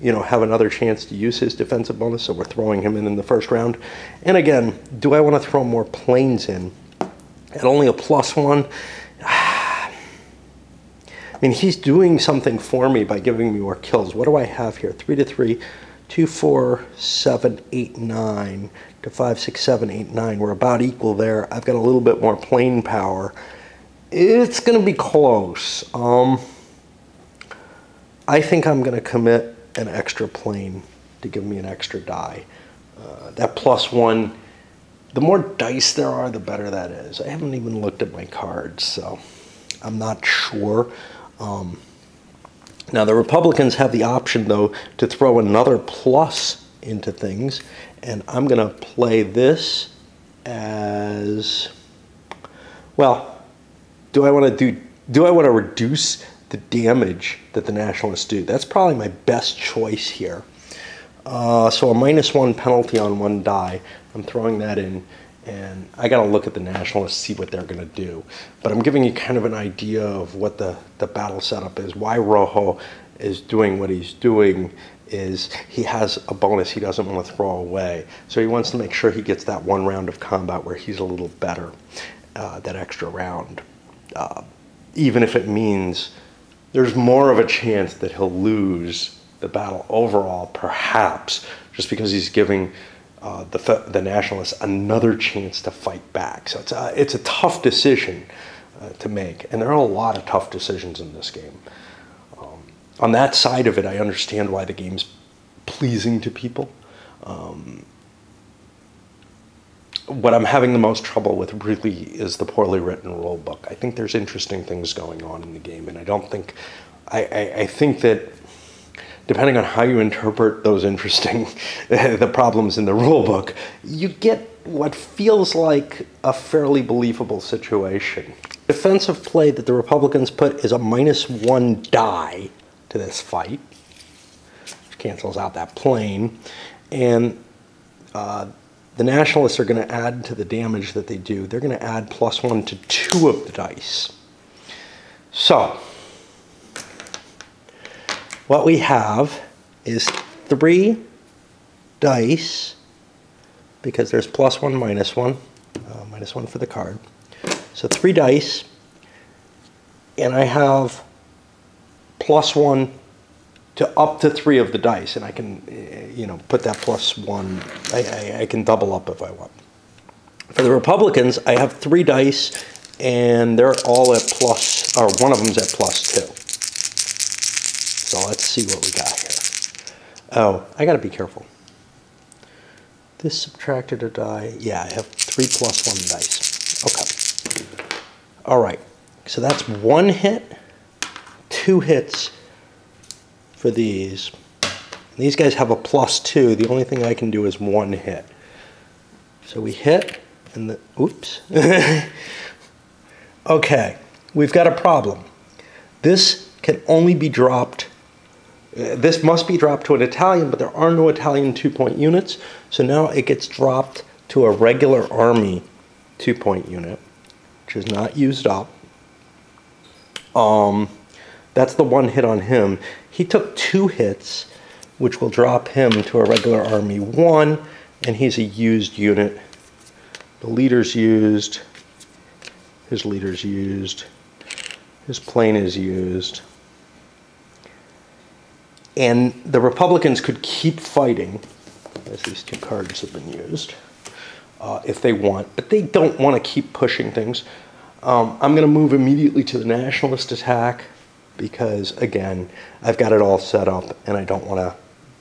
you know, have another chance to use his defensive bonus, so we're throwing him in the first round. And again, do I want to throw more planes in at only a +1? I mean, he's doing something for me by giving me more kills. What do I have here? 3 to 3, 2, 4, 7, 8, 9 to 5, 6, 7, 8, 9. We're about equal there. I've got a little bit more plane power. It's going to be close. I think I'm going to commit an extra plane to give me an extra die. That +1, the more dice there are, the better that is. I haven't even looked at my cards, so I'm not sure. Now, the Republicans have the option, though, to throw another plus into things, and I'm going to play this as, well, do I want to reduce the damage that the Nationalists do? That's probably my best choice here. So a -1 penalty on 1 die, I'm throwing that in, and I got to look at the Nationalists, see what they're going to do. But I'm giving you kind of an idea of what the battle setup is. Why Rojo is doing what he's doing is he has a bonus he doesn't want to throw away. So he wants to make sure he gets that 1 round of combat where he's a little better, that extra round. Even if it means there's more of a chance that he'll lose the battle overall, perhaps, just because he's giving the Nationalists another chance to fight back. So it's a tough decision to make, and there are a lot of tough decisions in this game. On that side of it, I understand why the game's pleasing to people. What I'm having the most trouble with really is the poorly written rule book. I think there's interesting things going on in the game, and I don't think, I think that depending on how you interpret those interesting, the problems in the rule book, you get what feels like a fairly believable situation. Defensive play that the Republicans put is a -1 die to this fight, which cancels out that plane, and the Nationalists are going to add to the damage that they do. They're going to add +1 to 2 of the dice. So what we have is 3 dice, because there's +1, -1, -1 for the card. So 3 dice, and I have +1 to up to 3 of the dice, and I can, put that +1. I can double up if I want. For the Republicans, I have 3 dice, and they're all at or one of them's at +2. So let's see what we got here. Oh, I got to be careful. This subtracted a die. Yeah, I have 3 +1 dice. Okay. All right. So that's 1 hit, 2 hits for these. These guys have a +2. The only thing I can do is 1 hit. So we hit, and the, oops. Okay, we've got a problem. This can only be dropped, this must be dropped to an Italian, but there are no Italian 2-point units. So now it gets dropped to a regular Army 2-point unit, which is not used up. That's the 1 hit on him. He took 2 hits, which will drop him to a regular Army 1, and he's a used unit. The leader's used, his leader's used, his plane is used. And the Republicans could keep fighting, as these 2 cards have been used, if they want, but they don't want to keep pushing things. I'm going to move immediately to the Nationalist attack because, again, I've got it all set up and I don't want to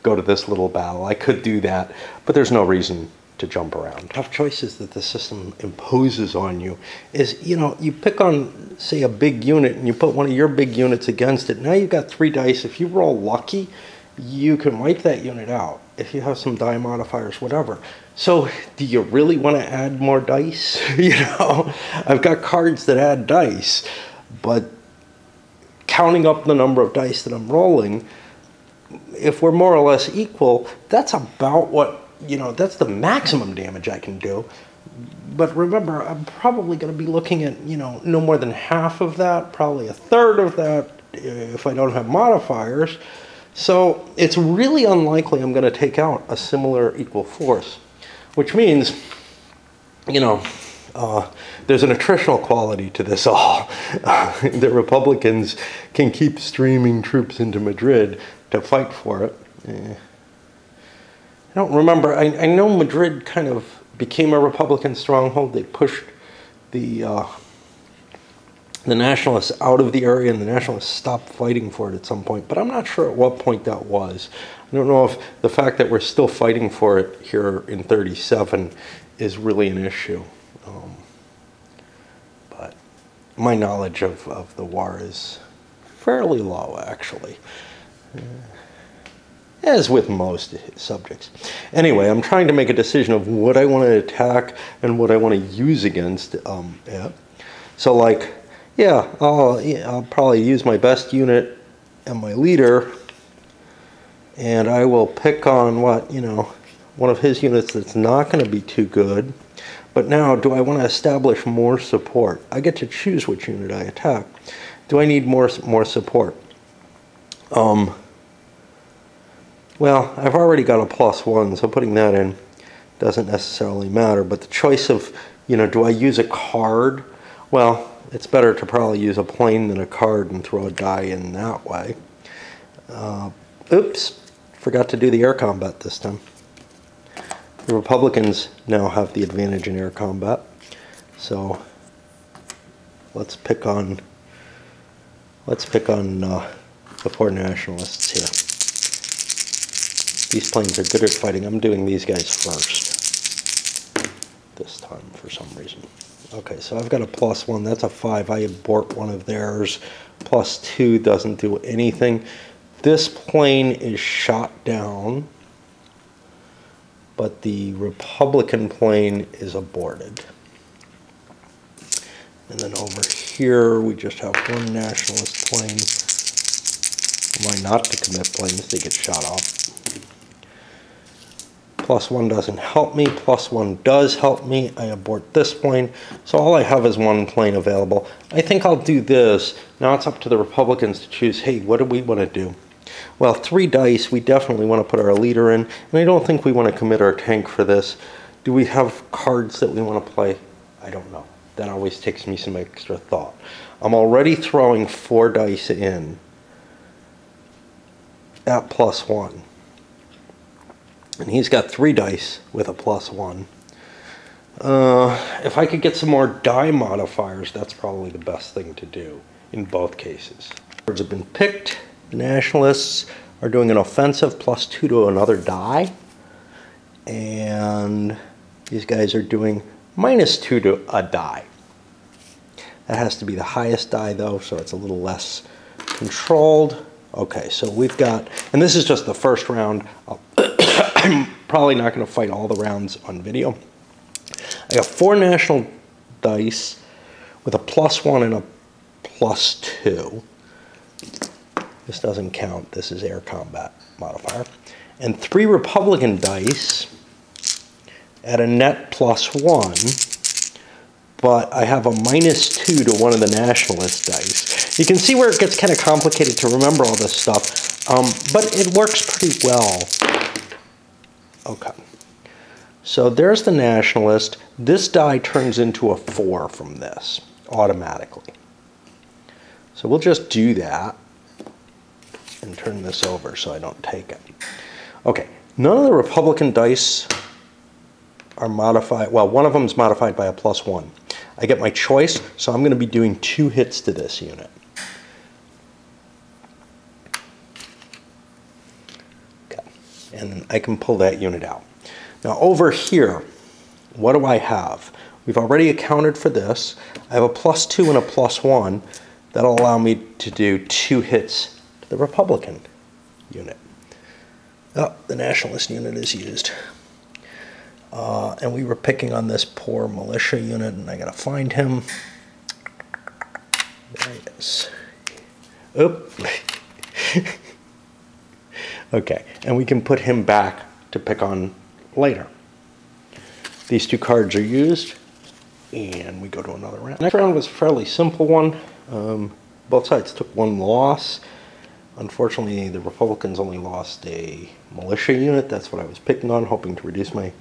go to this little battle. I could do that, but there's no reason to jump around. Tough choices that the system imposes on you is, you pick on, say, a big unit and you put one of your big units against it. Now you've got 3 dice. If you roll lucky, you can wipe that unit out. If you have some die modifiers, whatever. So do you really want to add more dice? I've got cards that add dice, but counting up the number of dice that I'm rolling, if we're more or less equal, that's about what, that's the maximum damage I can do. But remember, I'm probably going to be looking at, no more than half of that, probably a third of that if I don't have modifiers. So it's really unlikely I'm going to take out a similar equal force, which means, there's an attritional quality to this all. The Republicans can keep streaming troops into Madrid to fight for it. I don't remember. I know Madrid kind of became a Republican stronghold. They pushed the Nationalists out of the area, and the Nationalists stopped fighting for it at some point. But I'm not sure at what point that was. I don't know if the fact that we're still fighting for it here in 37 is really an issue. But my knowledge of the war is fairly low, actually. as with most subjects. Anyway, I'm trying to make a decision of what I want to attack and what I want to use against it. So like, yeah, I'll probably use my best unit and my leader, and I will pick on what, you know, one of his units that's not going to be too good. But now, do I want to establish more support? I get to choose which unit I attack. Do I need more support? Well, I've already got a +1, so putting that in doesn't necessarily matter. But the choice of, you know, do I use a card? Well, it's better to probably use a plane than a card and throw a die in that way. Oops, forgot to do the air combat this time. The Republicans now have the advantage in air combat, so let's pick on the poor nationalists here. These planes are good at fighting. I'm doing these guys first this time for some reason. Okay, so I've got a +1. That's a 5. I abort one of theirs. +2 doesn't do anything. This plane is shot down, but the Republican plane is aborted. And then over here, we just have one nationalist plane. Am I not to commit planes? They get shot off. +1 doesn't help me. +1 does help me. I abort this plane. So all I have is one plane available. I think I'll do this. Now it's up to the Republicans to choose, hey, what do we want to do? Well, 3 dice, we definitely want to put our leader in, and I don't think we want to commit our tank for this. Do we have cards that we want to play? I don't know. That always takes me some extra thought. I'm already throwing 4 dice in at +1. And he's got 3 dice with a +1. If I could get some more die modifiers, that's probably the best thing to do in both cases. Cards have been picked. The nationalists are doing an offensive +2 to another die. And these guys are doing -2 to a die. That has to be the highest die though, so it's a little less controlled. Okay, so we've got, and this is just the first round. I'm probably not going to fight all the rounds on video. I got 4 national dice with a +1 and a +2. This doesn't count. This is air combat modifier. And 3 Republican dice at a net +1, but I have a -2 to one of the nationalist dice. You can see where it gets kind of complicated to remember all this stuff, but it works pretty well. Okay. So there's the nationalist. This die turns into a 4 from this automatically. So we'll just do that and turn this over so I don't take it. Okay, none of the Republican dice are modified. Well, one of them is modified by a +1. I get my choice, so I'm going to be doing 2 hits to this unit. Okay, and I can pull that unit out. Now over here, what do I have? We've already accounted for this. I have a +2 and a +1. That'll allow me to do 2 hits to the Republican unit. Oh, the nationalist unit is used. And we were picking on this poor militia unit, and I gotta find him. There he is. Oop. Okay, and we can put him back to pick on later. These 2 cards are used, and we go to another round. The next round was a fairly simple one. Both sides took 1 loss. Unfortunately, the Republicans only lost a militia unit. That's what I was picking on, hoping to reduce my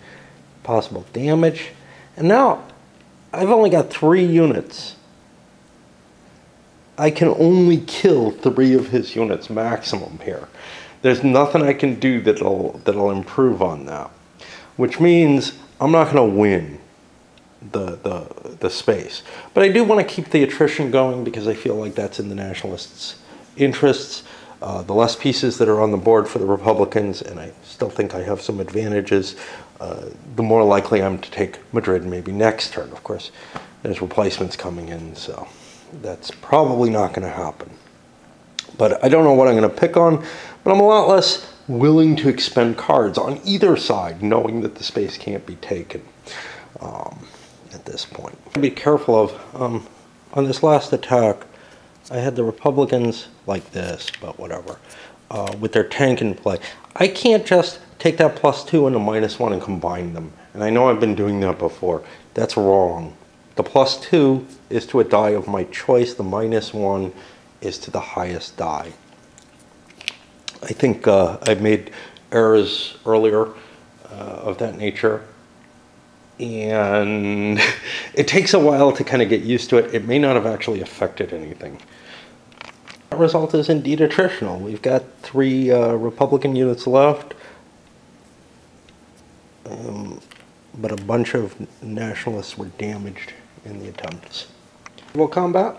possible damage. And now, I've only got 3 units. I can only kill 3 of his units maximum here. There's nothing I can do that'll improve on that. Which means I'm not going to win the space. But I do want to keep the attrition going because I feel like that's in the nationalists' interests. The less pieces that are on the board for the Republicans, and I still think I have some advantages, the more likely I'm to take Madrid maybe next turn. Of course, there's replacements coming in, so that's probably not going to happen. But I don't know what I'm going to pick on, but I'm a lot less willing to expend cards on either side, knowing that the space can't be taken at this point. Be careful of, on this last attack, I had the Republicans like this, but whatever, with their tank in play. I can't just take that +2 and a -1 and combine them. And I know I've been doing that before. That's wrong. The +2 is to a die of my choice. The -1 is to the highest die. I think I've made errors earlier of that nature. And it takes a while to kind of get used to it. It may not have actually affected anything. The result is indeed attritional. We've got 3 Republican units left, but a bunch of nationalists were damaged in the attempts. Naval combat.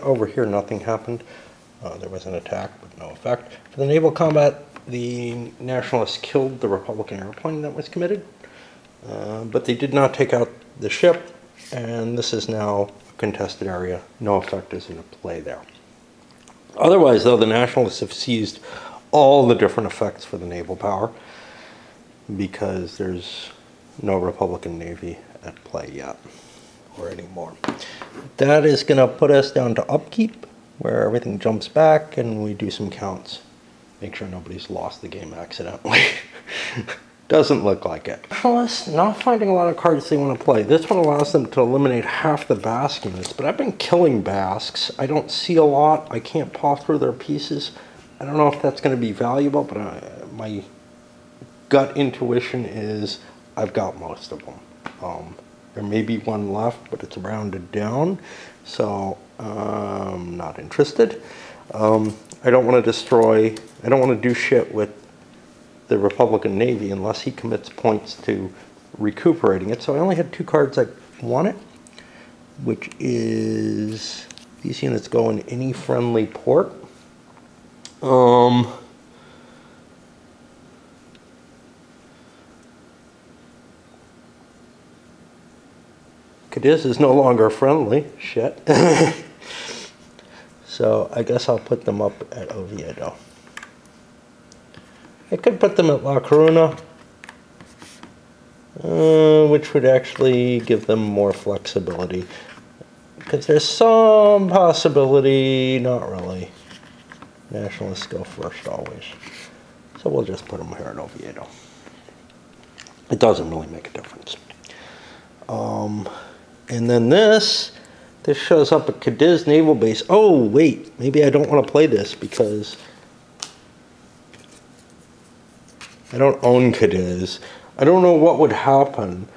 Over here nothing happened. There was an attack, but no effect. For the naval combat, the nationalists killed the Republican airplane that was committed. But they did not take out the ship, and this is now a contested area. No effect is in play there. Otherwise, though, the nationalists have seized all the different effects for the naval power because there's no Republican Navy at play yet or anymore. That is going to put us down to upkeep, where everything jumps back and we do some counts. Make sure nobody's lost the game accidentally. Doesn't look like it. Nationalists not finding a lot of cards they want to play. This one allows them to eliminate half the Basque units, but I've been killing Basques. I don't see a lot. I can't paw through their pieces. I don't know if that's going to be valuable, but my gut intuition is I've got most of them. There may be one left, but it's rounded down, so I'm not interested. I don't want to destroy, I don't want to do shit with the Republican Navy unless he commits points to recuperating it. So I only had 2 cards I wanted, which is these units go in any friendly port. Cadiz is no longer friendly. Shit. So I guess I'll put them up at Oviedo. I could put them at La Coruna, which would actually give them more flexibility. Because there's some possibility, not really. Nationalists go first always. So we'll just put them here at Oviedo. It doesn't really make a difference. And then this shows up at Cadiz Naval Base. Oh, wait, maybe I don't want to play this because I don't own Cadiz. I don't know what would happen.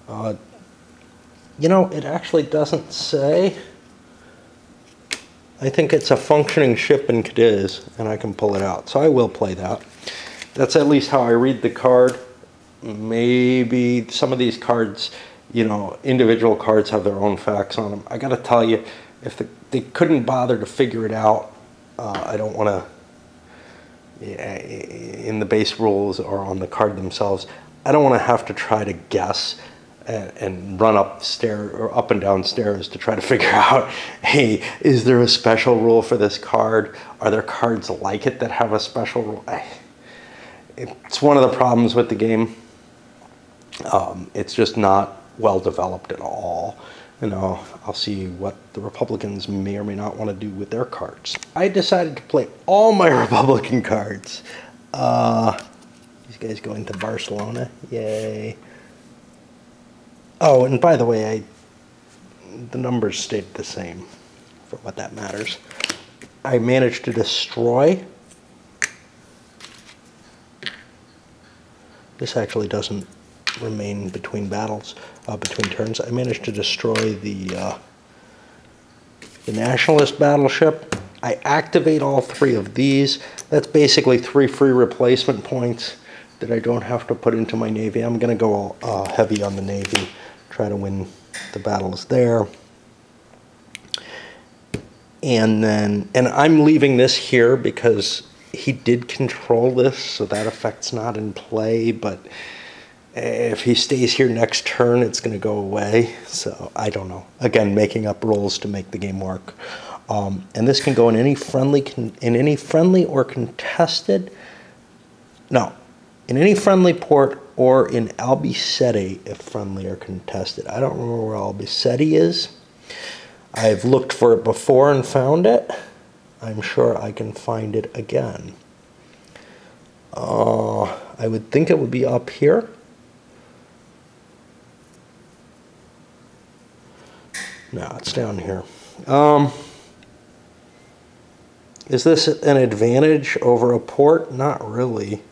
You know, it actually doesn't say. I think it's a functioning ship in Cadiz, and I can pull it out. So I will play that. That's at least how I read the card. Maybe some of these cards, you know, individual cards have their own facts on them. I gotta tell you, if they couldn't bother to figure it out, I don't want to, in the base rules or on the card themselves, I don't want to have to try to guess and run up stairs or up and down stairs to try to figure out, hey, is there a special rule for this card? Are there cards like it that have a special rule? It's one of the problems with the game. It's just not well developed at all. You know, I'll see what the Republicans may or may not want to do with their cards. I decided to play all my Republican cards. These guys going to Barcelona. Yay. Oh, and by the way, the numbers stayed the same for what that matters. I managed to destroy. This actually doesn't remain between battles, between turns. I managed to destroy the nationalist battleship. I activate all 3 of these. That's basically 3 free replacement points that I don't have to put into my Navy. I'm going to go heavy on the Navy, try to win the battles there. And I'm leaving this here because he did control this, so that effect's not in play, but if he stays here next turn, it's going to go away. So I don't know. Again, making up rules to make the game work. And this can go in any friendly or contested. No. In any friendly port or in Albacete if friendly or contested. I don't remember where Albacete is. I've looked for it before and found it. I'm sure I can find it again. I would think it would be up here. No, it's down here. Is this an advantage over a port? Not really.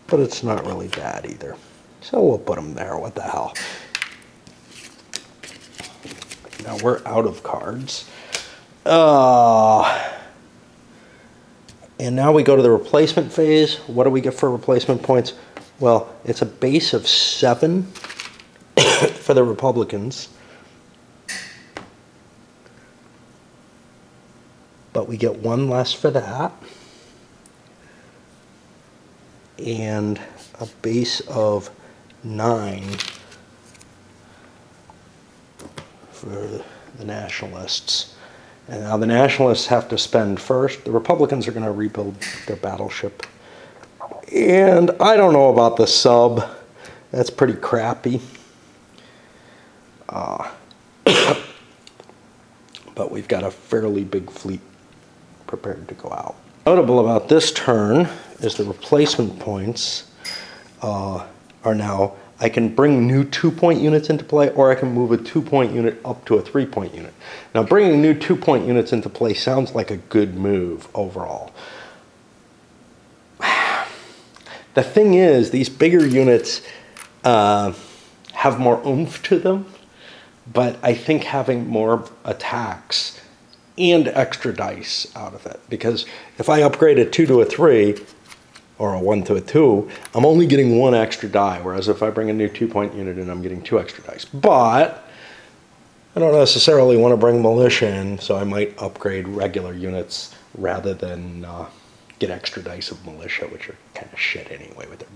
But it's not really bad either. So we'll put them there. What the hell? Now we're out of cards. And now we go to the replacement phase. What do we get for replacement points? Well, it's a base of 7 for the Republicans. But we get 1 less for that. And a base of 9 for the nationalists. And now the nationalists have to spend first. The Republicans are going to rebuild their battleship. And I don't know about the sub. That's pretty crappy. But we've got a fairly big fleet prepared to go out. Notable about this turn is the replacement points are now, I can bring new 2-point units into play, or I can move a 2-point unit up to a 3-point unit. Now bringing new 2-point units into play sounds like a good move overall. The thing is, these bigger units have more oomph to them, but I think having more attacks and extra dice out of it, because if I upgrade a 2 to a 3, or a 1 to a 2, I'm only getting 1 extra die, whereas if I bring a new 2-point unit in, I'm getting 2 extra dice. But I don't necessarily want to bring militia in, so I might upgrade regular units rather than get extra dice of militia, which are kind of shit anyway with their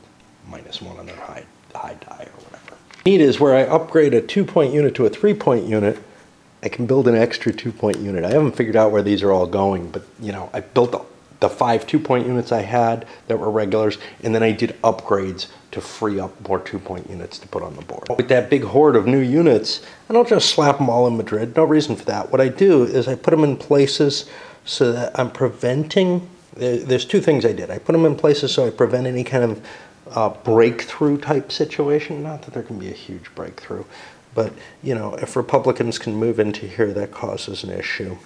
-1 on their high die or whatever. Neat is where I upgrade a 2-point unit to a 3-point unit, I can build an extra 2-point unit. I haven't figured out where these are all going, but you know, I built the 5 2-point units I had that were regulars, and then I did upgrades to free up more 2-point units to put on the board. With that big horde of new units, I don't just slap them all in Madrid, no reason for that. What I do is I put them in places so that I'm preventing, there's 2 things I did. I put them in places so I prevent any kind of breakthrough type situation. Not that there can be a huge breakthrough, but you know, if Republicans can move into here, that causes an issue.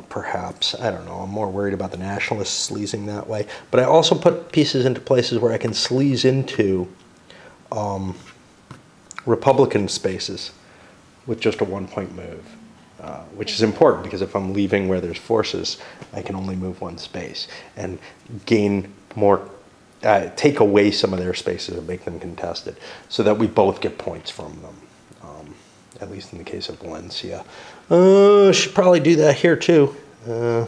Perhaps, I don't know, I'm more worried about the nationalists sleazing that way. But I also put pieces into places where I can sleaze into Republican spaces with just a 1-point move, which is important because if I'm leaving where there's forces, I can only move 1 space and gain more, take away some of their spaces and make them contested so that we both get points from them. At least in the case of Valencia. Should probably do that here too. Yeah.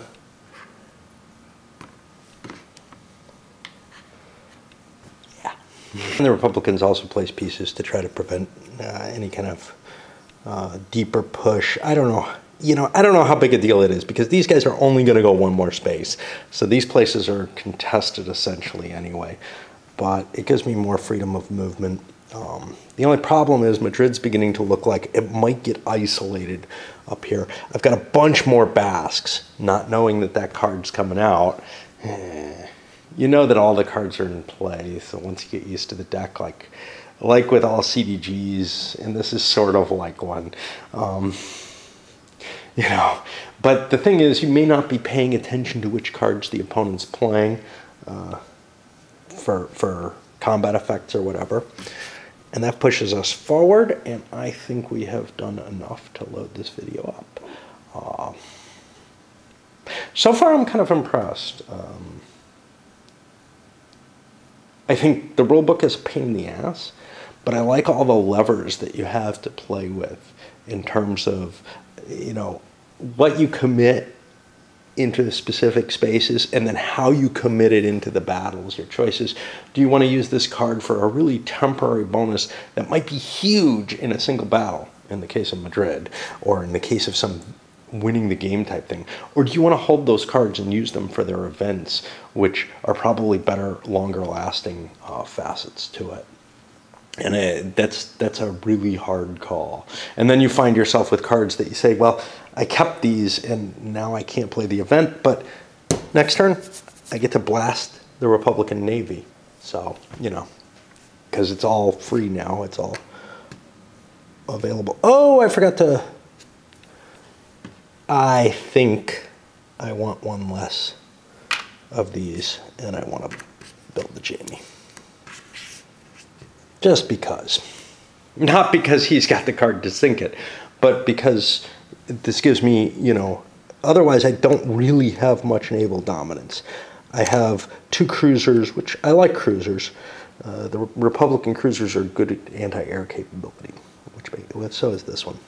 And the Republicans also place pieces to try to prevent any kind of deeper push. I don't know. You know, I don't know how big a deal it is because these guys are only going to go 1 more space. So these places are contested essentially anyway. But it gives me more freedom of movement. The only problem is Madrid's beginning to look like it might get isolated up here. I've got a bunch more Basques, not knowing that that card's coming out. You know that all the cards are in play, so once you get used to the deck, like with all CDGs, and this is sort of like one, you know. But the thing is, you may not be paying attention to which cards the opponent's playing for combat effects or whatever. And that pushes us forward, and I think we have done enough to load this video up. So far, I'm kind of impressed. I think the rulebook is a pain in the ass, but I like all the levers that you have to play with in terms of, you know, what you commit into the specific spaces, and then how you commit it into the battles, your choices. Do you want to use this card for a really temporary bonus that might be huge in a single battle, in the case of Madrid, or in the case of some winning the game type thing? Or do you want to hold those cards and use them for their events, which are probably better, longer lasting facets to it? And that's a really hard call. And then you find yourself with cards that you say, well, I kept these and now I can't play the event, but next turn I get to blast the Republican Navy. So, you know, because it's all free now, it's all available. Oh, I forgot to, I think I want one less of these, and I want to build the Jamie. Just because. Not because he's got the card to sink it, but because this gives me, you know, otherwise I don't really have much naval dominance. I have 2 cruisers, which I like cruisers. The Republican cruisers are good at anti-air capability, which so is this one.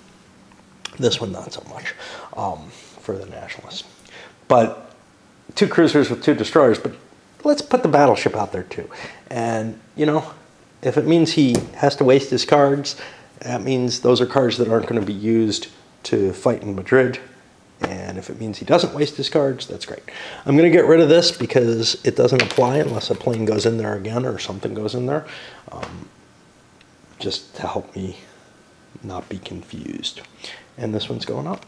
This one not so much for the Nationalists. But 2 cruisers with 2 destroyers, but let's put the battleship out there too. And, you know, if it means he has to waste his cards, that means those are cards that aren't going to be used to fight in Madrid. And if it means he doesn't waste his cards, that's great. I'm going to get rid of this because it doesn't apply unless a plane goes in there again or something goes in there. Just to help me not be confused. And this one's going up.